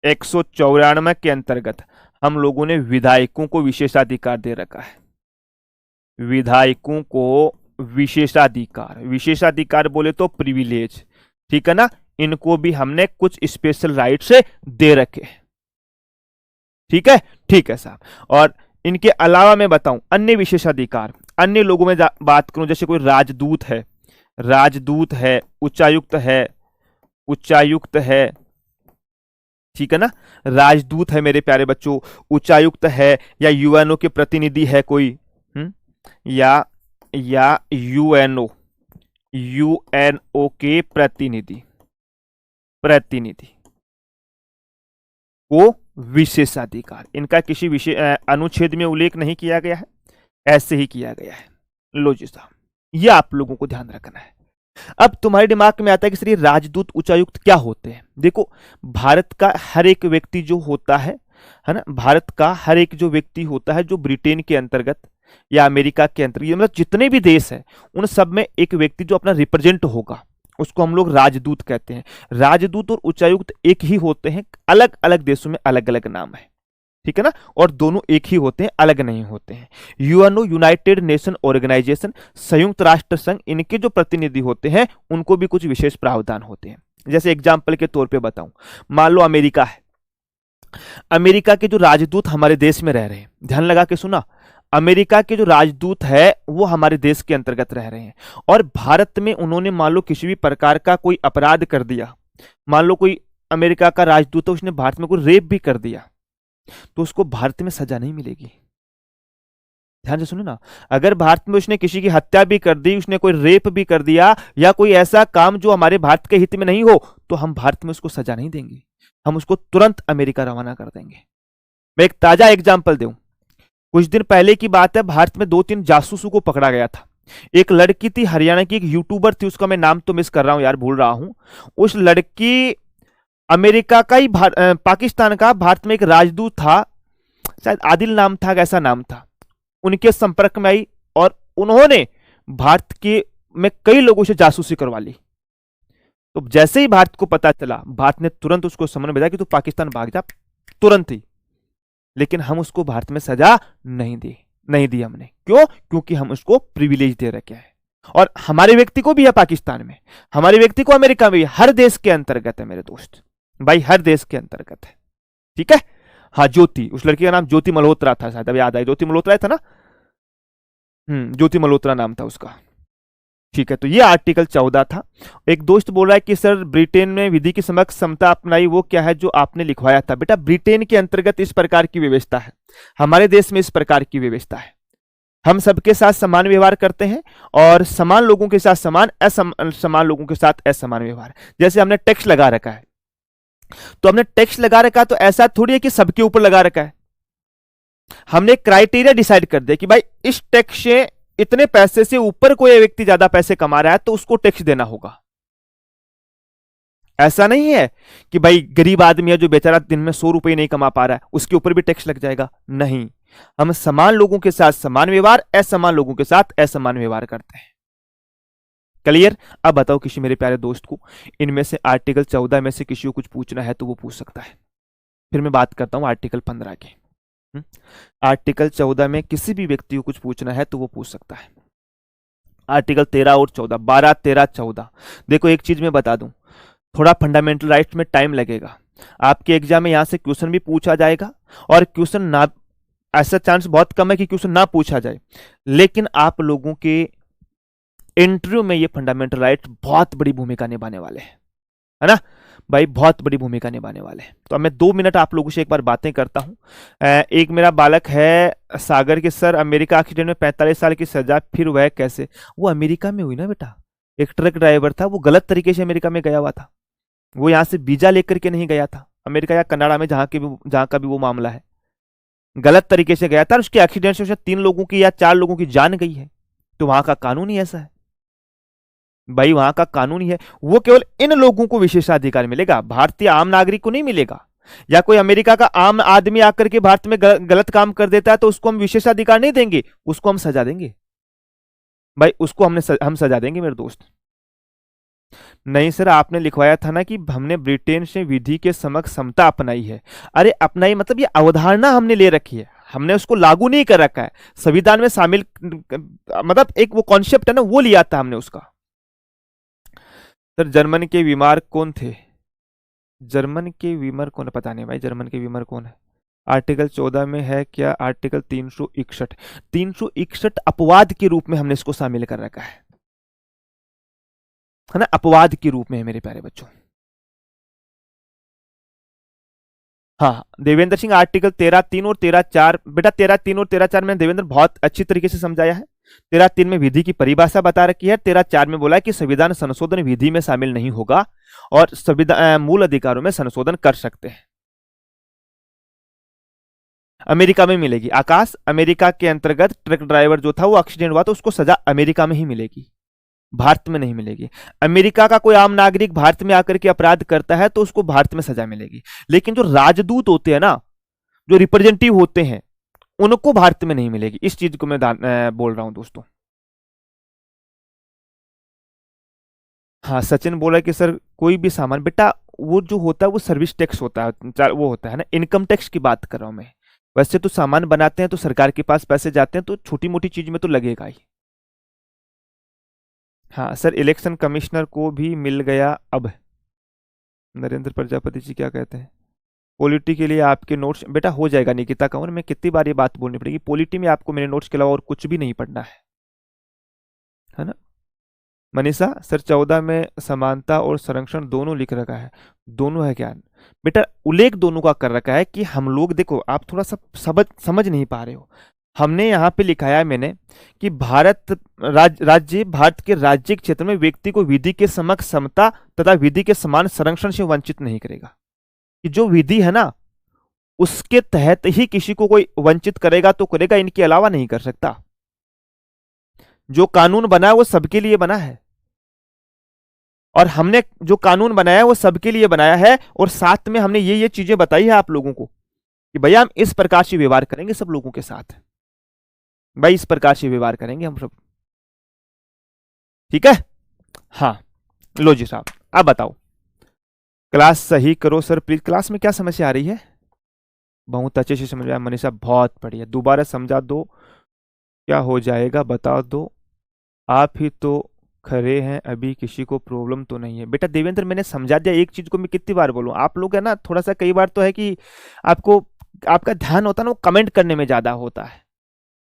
194 के अंतर्गत हम लोगों ने विधायकों को विशेषाधिकार दे रखा है। विधायकों को विशेषाधिकार बोले तो प्रिविलेज। ठीक है ना, इनको भी हमने कुछ स्पेशल राइट्स दे रखे। ठीक है, ठीक है साहब। और इनके अलावा मैं बताऊं अन्य विशेषाधिकार, अन्य लोगों में बात करूं, जैसे कोई राजदूत है, उच्चायुक्त है। ठीक है ना, राजदूत है मेरे प्यारे बच्चों, उच्चायुक्त है, या यूएनओ के प्रतिनिधि है कोई, या यूएनओ के प्रतिनिधि को विशेषाधिकार। इनका किसी अनुच्छेद में उल्लेख नहीं किया गया है, ऐसे ही किया गया है। लो जी साहब, ये आप लोगों को ध्यान रखना है। अब तुम्हारे दिमाग में आता है कि सर ये राजदूत उच्चायुक्त क्या होते हैं? देखो, भारत का हर एक व्यक्ति जो होता है ना, भारत का हर एक जो व्यक्ति होता है जो ब्रिटेन के अंतर्गत या अमेरिका के अंतर्गत, मतलब जितने भी देश है उन सब में एक व्यक्ति जो अपना रिप्रेजेंट होगा उसको हम लोग राजदूत कहते हैं। राजदूत और उच्चायुक्त एक ही होते हैं, अलग अलग देशों में अलग अलग नाम है। ठीक है ना, और दोनों एक ही होते हैं, अलग नहीं होते हैं। यूएनओ, यूनाइटेड नेशन ऑर्गेनाइजेशन, संयुक्त राष्ट्र संघ, इनके जो प्रतिनिधि होते हैं उनको भी कुछ विशेष प्रावधान होते हैं। जैसे एग्जाम्पल के तौर पे बताऊं, मान लो अमेरिका है, अमेरिका के जो राजदूत हमारे देश में रह रहे हैं, ध्यान लगा के सुना, अमेरिका के जो राजदूत है वो हमारे देश के अंतर्गत रह रहे हैं, और भारत में उन्होंने मान लो किसी भी प्रकार का कोई अपराध कर दिया, मान लो कोई अमेरिका का राजदूत है उसने भारत में कोई रेप भी कर दिया, तो उसको भारत में सजा नहीं मिलेगी। ध्यान से सुनो ना, अगर भारत में उसने किसी की हत्या भी कर दी, उसने कोई रेप भी कर दिया, या कोई ऐसा काम जो हमारे भारत के हित में नहीं हो, तो हम भारत में उसको सजा नहीं देंगे, हम उसको तुरंत अमेरिका रवाना कर देंगे। मैं एक ताजा एग्जाम्पल दूं, कुछ दिन पहले की बात है, भारत में 2-3 जासूसों को पकड़ा गया था। एक लड़की थी, हरियाणा की एक यूट्यूबर थी, उसका मैं नाम तो मिस कर रहा हूं यार, भूल रहा हूं। उस लड़की अमेरिका का ही पाकिस्तान का भारत में एक राजदूत था, शायद आदिल नाम था, ऐसा नाम था, उनके संपर्क में आई और उन्होंने भारत के में कई लोगों से जासूसी करवा ली। तो जैसे ही भारत को पता चला, भारत ने तुरंत उसको समन भेजा कि तू पाकिस्तान भाग जा, तुरंत ही। लेकिन हम उसको भारत में सजा नहीं दी हमने। क्यों? क्योंकि हम उसको प्रिविलेज दे रखे हैं। और हमारे व्यक्ति को भी है पाकिस्तान में, हमारे व्यक्ति को अमेरिका में भी, हर देश के अंतर्गत है मेरे दोस्त भाई, हर देश के अंतर्गत है। ठीक है। हाँ, ज्योति, उस लड़की का नाम ज्योति मल्होत्रा था, शायद अब याद आया, ज्योति मल्होत्रा था ना। ज्योति मल्होत्रा नाम था उसका। ठीक है, तो ये आर्टिकल 14 था। एक दोस्त बोल रहा है कि सर ब्रिटेन में विधि की समक्ष समता अपनाई, वो क्या है जो आपने लिखवाया था? बेटा, ब्रिटेन के अंतर्गत इस प्रकार की व्यवस्था है, हमारे देश में इस प्रकार की व्यवस्था है। हम सबके साथ समान व्यवहार करते हैं और समान लोगों के साथ समान, असमान लोगों के साथ असमान व्यवहार। जैसे हमने टैक्स लगा रखा है, तो हमने टैक्स लगा रखा है तो ऐसा थोड़ी है कि सबके ऊपर लगा रखा है। हमने क्राइटेरिया डिसाइड कर दिया कि भाई इस टैक्स से इतने पैसे से ऊपर कोई व्यक्ति ज्यादा पैसे कमा रहा है तो उसको टैक्स देना होगा। ऐसा नहीं है कि भाई गरीब आदमी है जो बेचारा दिन में 100 रुपए नहीं कमा पा रहा है, उसके ऊपर भी टैक्स लग जाएगा। नहीं, हम समान लोगों के साथ समान व्यवहार, असमान लोगों के साथ असमान व्यवहार करते हैं। क्लियर? अब बताओ किसी मेरे प्यारे दोस्त को इनमें से आर्टिकल 14 में से किसी को कुछ पूछना है तो वो पूछ सकता है। फिर मैं बात करता हूं आर्टिकल 15 की। आर्टिकल 14 में किसी भी व्यक्ति को कुछ पूछना है तो वो पूछ सकता है। आर्टिकल 13 और 14, 12, 13, 14। देखो एक चीज मैं बता दूं, थोड़ा फंडामेंटल राइट्स में टाइम लगेगा। आपके एग्जाम में यहां से क्वेश्चन भी पूछा जाएगा और क्वेश्चन ना, ऐसा चांस बहुत कम है कि क्वेश्चन ना पूछा जाए, लेकिन आप लोगों के इंटरव्यू में ये फंडामेंटल राइट बहुत बड़ी भूमिका निभाने वाले हैं, है ना भाई, बहुत बड़ी भूमिका निभाने वाले हैं। तो अब मैं 2 मिनट आप लोगों से एक बार बातें करता हूं। एक मेरा बालक है सागर के, सर अमेरिका एक्सीडेंट में 45 साल की सजा, फिर वह कैसे? वो अमेरिका में हुई ना बेटा, एक ट्रक ड्राइवर था, वो गलत तरीके से अमेरिका में गया हुआ था, वो यहां से वीजा लेकर के नहीं गया था अमेरिका या कनाडा में, जहां का भी वो मामला है, गलत तरीके से गया था। उसके एक्सीडेंट से 3 लोगों की या 4 लोगों की जान गई है। तो वहां का कानून ही ऐसा है भाई, वहां का कानून ही है। वो केवल इन लोगों को विशेषाधिकार मिलेगा, भारतीय आम नागरिक को नहीं मिलेगा। या कोई अमेरिका का आम आदमी आकर के भारत में गलत काम कर देता है तो उसको हम विशेषाधिकार नहीं देंगे, उसको हम सजा देंगे भाई, उसको हम सजा देंगे मेरे दोस्त। नहीं सर, आपने लिखवाया था ना कि हमने ब्रिटेन से विधि के समक्ष समता अपनाई है। अरे अपनाई मतलब ये अवधारणा हमने ले रखी है, हमने उसको लागू नहीं कर रखा है, संविधान में शामिल, मतलब एक वो कॉन्सेप्ट है ना, वो लिया था हमने उसका। सर जर्मन के विमार कौन थे? जर्मन के विमर कौन है? पता नहीं भाई, जर्मन के विमर कौन है? आर्टिकल 14 में है क्या? आर्टिकल 361 अपवाद के रूप में हमने इसको शामिल कर रखा है ना, अपवाद के रूप में है मेरे प्यारे बच्चों। हाँ देवेंद्र सिंह, आर्टिकल 13(3) और 13(4), बेटा 13(3) और 13(4) में देवेंद्र बहुत अच्छी तरीके से समझाया है। 13(3) में विधि की परिभाषा बता रखी है, 13(4) में बोला है कि संविधान संशोधन विधि में शामिल नहीं होगा और संविधान मूल अधिकारों में संशोधन कर सकते हैं। अमेरिका में मिलेगी आकाश, अमेरिका के अंतर्गत ट्रक ड्राइवर जो था वो एक्सीडेंट हुआ तो उसको सजा अमेरिका में ही मिलेगी, भारत में नहीं मिलेगी। अमेरिका का कोई आम नागरिक भारत में आकर के अपराध करता है तो उसको भारत में सजा मिलेगी, लेकिन जो राजदूत होते हैं ना, जो रिप्रेजेंटेटिव होते हैं, उनको भारत में नहीं मिलेगी। इस चीज को मैं बोल रहा हूं दोस्तों। हाँ सचिन बोला कि सर कोई भी सामान, बेटा वो जो होता है वो सर्विस टैक्स होता है, वो होता है ना, इनकम टैक्स की बात कर रहा हूं मैं। वैसे तो सामान बनाते हैं तो सरकार के पास पैसे जाते हैं, तो छोटी मोटी चीज में तो लगेगा ही। हाँ सर, इलेक्शन कमिश्नर को भी मिल गया अब। नरेंद्र प्रजापति जी क्या कहते हैं? पॉलिटी के लिए आपके नोट्स, बेटा हो जाएगा निकिता कंवर, मैं कितनी बार ये बात बोलनी पड़ेगी, पॉलिटी में आपको मेरे नोट्स के अलावा और कुछ भी नहीं पढ़ना है ना। मनीषा, सर 14 में समानता और संरक्षण दोनों लिख रखा है, दोनों है क्या? बेटा उल्लेख दोनों का कर रखा है कि हम लोग, देखो आप थोड़ा सा समझ नहीं पा रहे हो। हमने यहाँ पे लिखाया है मैंने कि भारत के राज्य क्षेत्र में व्यक्ति को विधि के समक्ष समता तथा विधि के समान संरक्षण से वंचित नहीं करेगा। कि जो विधि है ना, उसके तहत ही किसी को कोई वंचित करेगा तो करेगा, इनके अलावा नहीं कर सकता। जो कानून बना है वो सबके लिए बना है, और हमने जो कानून बनाया है वो सबके लिए बनाया है, और साथ में हमने ये चीजें बताई है आप लोगों को कि भैया हम इस प्रकार से व्यवहार करेंगे सब लोगों के साथ, भाई इस प्रकार से व्यवहार करेंगे हम सब। ठीक है, हाँ लो जी साहब, अब बताओ। क्लास सही करो सर प्लीज। क्लास में क्या समस्या आ रही है? बहुत अच्छे से समझ आया मनीषा, बहुत बढ़िया, दोबारा समझा दो, क्या हो जाएगा बता दो, आप ही तो खरे हैं, अभी किसी को प्रॉब्लम तो नहीं है। बेटा देवेंद्र मैंने समझा दिया, एक चीज को मैं कितनी बार बोलूं, आप लोग है ना थोड़ा सा कई बार तो है कि आपको आपका ध्यान होता है ना वो कमेंट करने में ज्यादा होता है,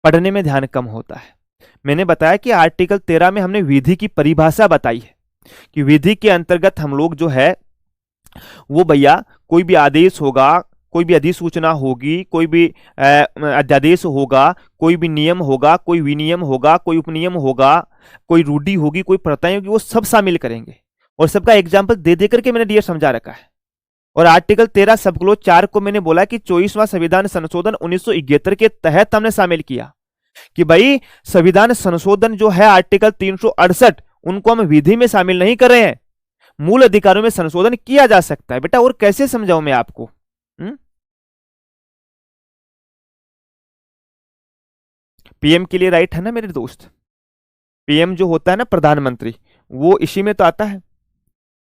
पढ़ने में ध्यान कम होता है। मैंने बताया कि आर्टिकल 13 में हमने विधि की परिभाषा बताई है कि विधि के अंतर्गत हम लोग जो है वो भैया कोई भी आदेश होगा, कोई भी अधिसूचना होगी, कोई भी अध्यादेश होगा, कोई भी नियम होगा, कोई विनियम होगा, कोई उपनियम होगा, कोई रूढ़ी होगी, कोई प्रथाएं होगी, वो सब शामिल करेंगे, और सबका एग्जाम्पल दे दे करके मैंने डियर समझा रखा है। और आर्टिकल 13 सब क्लोज 4 को मैंने बोला कि 24वां संविधान संशोधन 1971 के तहत हमने शामिल किया कि भाई संविधान संशोधन जो है आर्टिकल 368 उनको हम विधि में शामिल नहीं कर रहे हैं, मूल अधिकारों में संशोधन किया जा सकता है। बेटा और कैसे समझाऊं मैं आपको? पीएम के लिए राइट है ना मेरे दोस्त, पीएम जो होता है ना प्रधानमंत्री, वो इसी में तो आता है।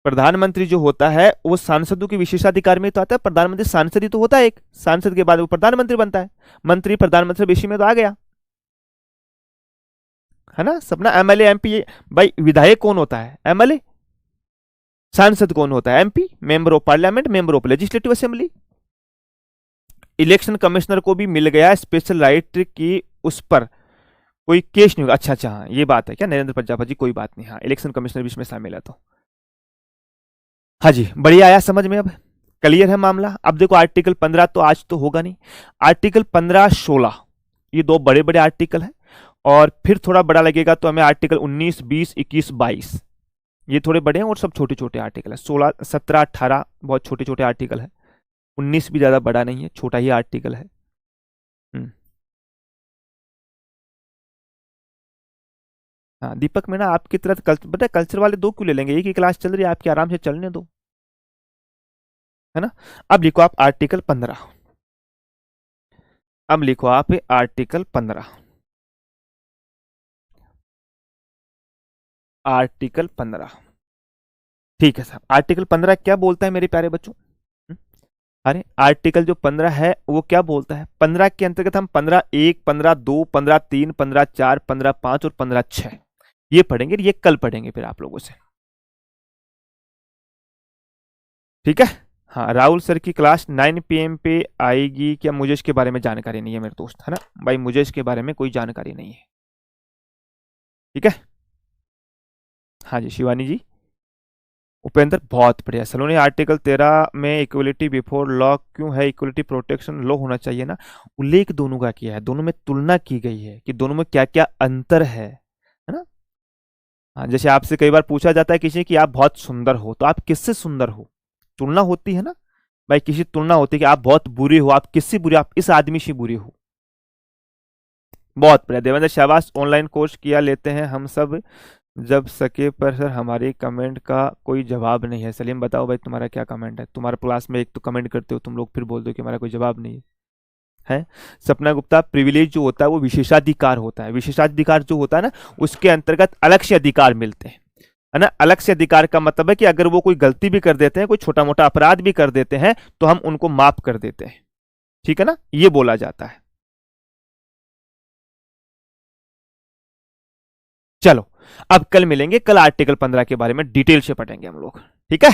प्रधानमंत्री जो होता है वो सांसदों के विशेषाधिकार में तो आता है, प्रधानमंत्री सांसद ही तो होता है, एक सांसद के बाद वो प्रधानमंत्री बनता है, मंत्री प्रधानमंत्री इसी में तो आ गया है ना। सपना एमएलए एमपी, भाई विधायक कौन होता है? एमएलए। सांसद कौन होता है? MP, member of parliament, member of legislative assembly. Election commissioner को भी मिल गया स्पेशल राइट की, उस पर कोई केस नहीं होगा। अच्छा अच्छा, हाँ ये बात है क्या नरेंद्र प्रजापति? कोई बात नहीं, हाँ इलेक्शन कमिश्नर भी इसमें शामिल है तो हाँ जी, बढ़िया आया समझ में, अब क्लियर है मामला। अब देखो आर्टिकल 15 तो आज तो होगा नहीं, आर्टिकल 15, 16 ये दो बड़े बड़े आर्टिकल हैं, और फिर थोड़ा बड़ा लगेगा तो हमें आर्टिकल 19, 20, 21, 22 ये थोड़े बड़े हैं, और सब छोटे छोटे आर्टिकल है। 16, 17, 18 बहुत छोटे छोटे आर्टिकल है, 19 भी ज्यादा बड़ा नहीं है, छोटा ही आर्टिकल है। हाँ दीपक मैं ना आपकी तरह बेटा कल्चर वाले दो क्यों ले लेंगे, एक ही क्लास चल रही है आपकी, आराम से चलने दो, है ना। अब लिखो आप आर्टिकल 15, अब लिखो आप आर्टिकल 15, आर्टिकल 15। ठीक है साहब, आर्टिकल 15 क्या बोलता है मेरे प्यारे बच्चों? अरे आर्टिकल जो 15 है वो क्या बोलता है? 15 के अंतर्गत हम 15(1), 15(2), 15(3), 15(4), 15(5) और 15(6) ये पढ़ेंगे, ये कल पढ़ेंगे फिर आप लोगों से। ठीक है, हाँ राहुल सर की क्लास 9 PM पे आएगी क्या? मुझे इसके बारे में जानकारी नहीं है मेरे दोस्त, है ना भाई, मुझे इसके बारे में कोई जानकारी नहीं है। ठीक है, हाँ जी शिवानी जी। उपेंद्र बहुत बढ़िया। सलोनी आर्टिकल 13 में इक्वलिटी बिफोर लॉ क्यों है? इक्वलिटी प्रोटेक्शन लॉ होना चाहिए ना। उल्लेख दोनों का किया है, दोनों में तुलना की गई है कि दोनों में क्या क्या अंतर है ना। हाँ जैसे आपसे कई बार पूछा जाता है किसी कि आप बहुत सुंदर हो, तो आप किससे सुंदर हो? तुलना होती है ना भाई, किसी तुलना होती है कि आप बहुत बुरे हो, आप किससे बुरे, आप इस आदमी से बुरे हो। बहुत बढ़िया देवेंद्र, शाबाश। ऑनलाइन कोर्स किया लेते हैं हम सब जब सके, पर सर हमारे कमेंट का कोई जवाब नहीं है। सलीम बताओ भाई तुम्हारा क्या कमेंट है? तुम्हारे क्लास में एक तो कमेंट करते हो तुम लोग, फिर बोल दो कि हमारा कोई जवाब नहीं है। है सपना गुप्ता, प्रिविलेज जो होता है वो विशेषाधिकार होता है, विशेषाधिकार जो होता है ना उसके अंतर्गत अलग से अधिकार मिलते हैं, है ना। अलग से अधिकार का मतलब है कि अगर वो कोई गलती भी कर देते हैं, कोई छोटा मोटा अपराध भी कर देते हैं, तो हम उनको माफ कर देते हैं। ठीक है ना, ये बोला जाता है। चलो अब कल मिलेंगे, कल आर्टिकल 15 के बारे में डिटेल से पढ़ेंगे हम लोग। ठीक है,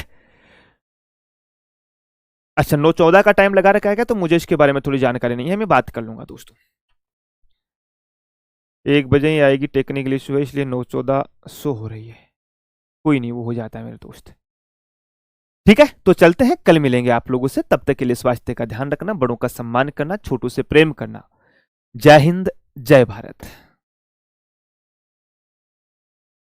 अच्छा 9:14 का टाइम लगा रखा है क्या? तो मुझे इसके बारे में थोड़ी जानकारी नहीं है, मैं बात कर लूंगा दोस्तों। 1 बजे ही आएगी, टेक्निकल इशू है इसलिए 9:14 शो हो रही है, कोई नहीं वो हो जाता है मेरे दोस्त। ठीक है, तो चलते हैं, कल मिलेंगे आप लोगों से। तब तक के लिए स्वास्थ्य का ध्यान रखना, बड़ों का सम्मान करना, छोटों से प्रेम करना। जय हिंद, जय भारत।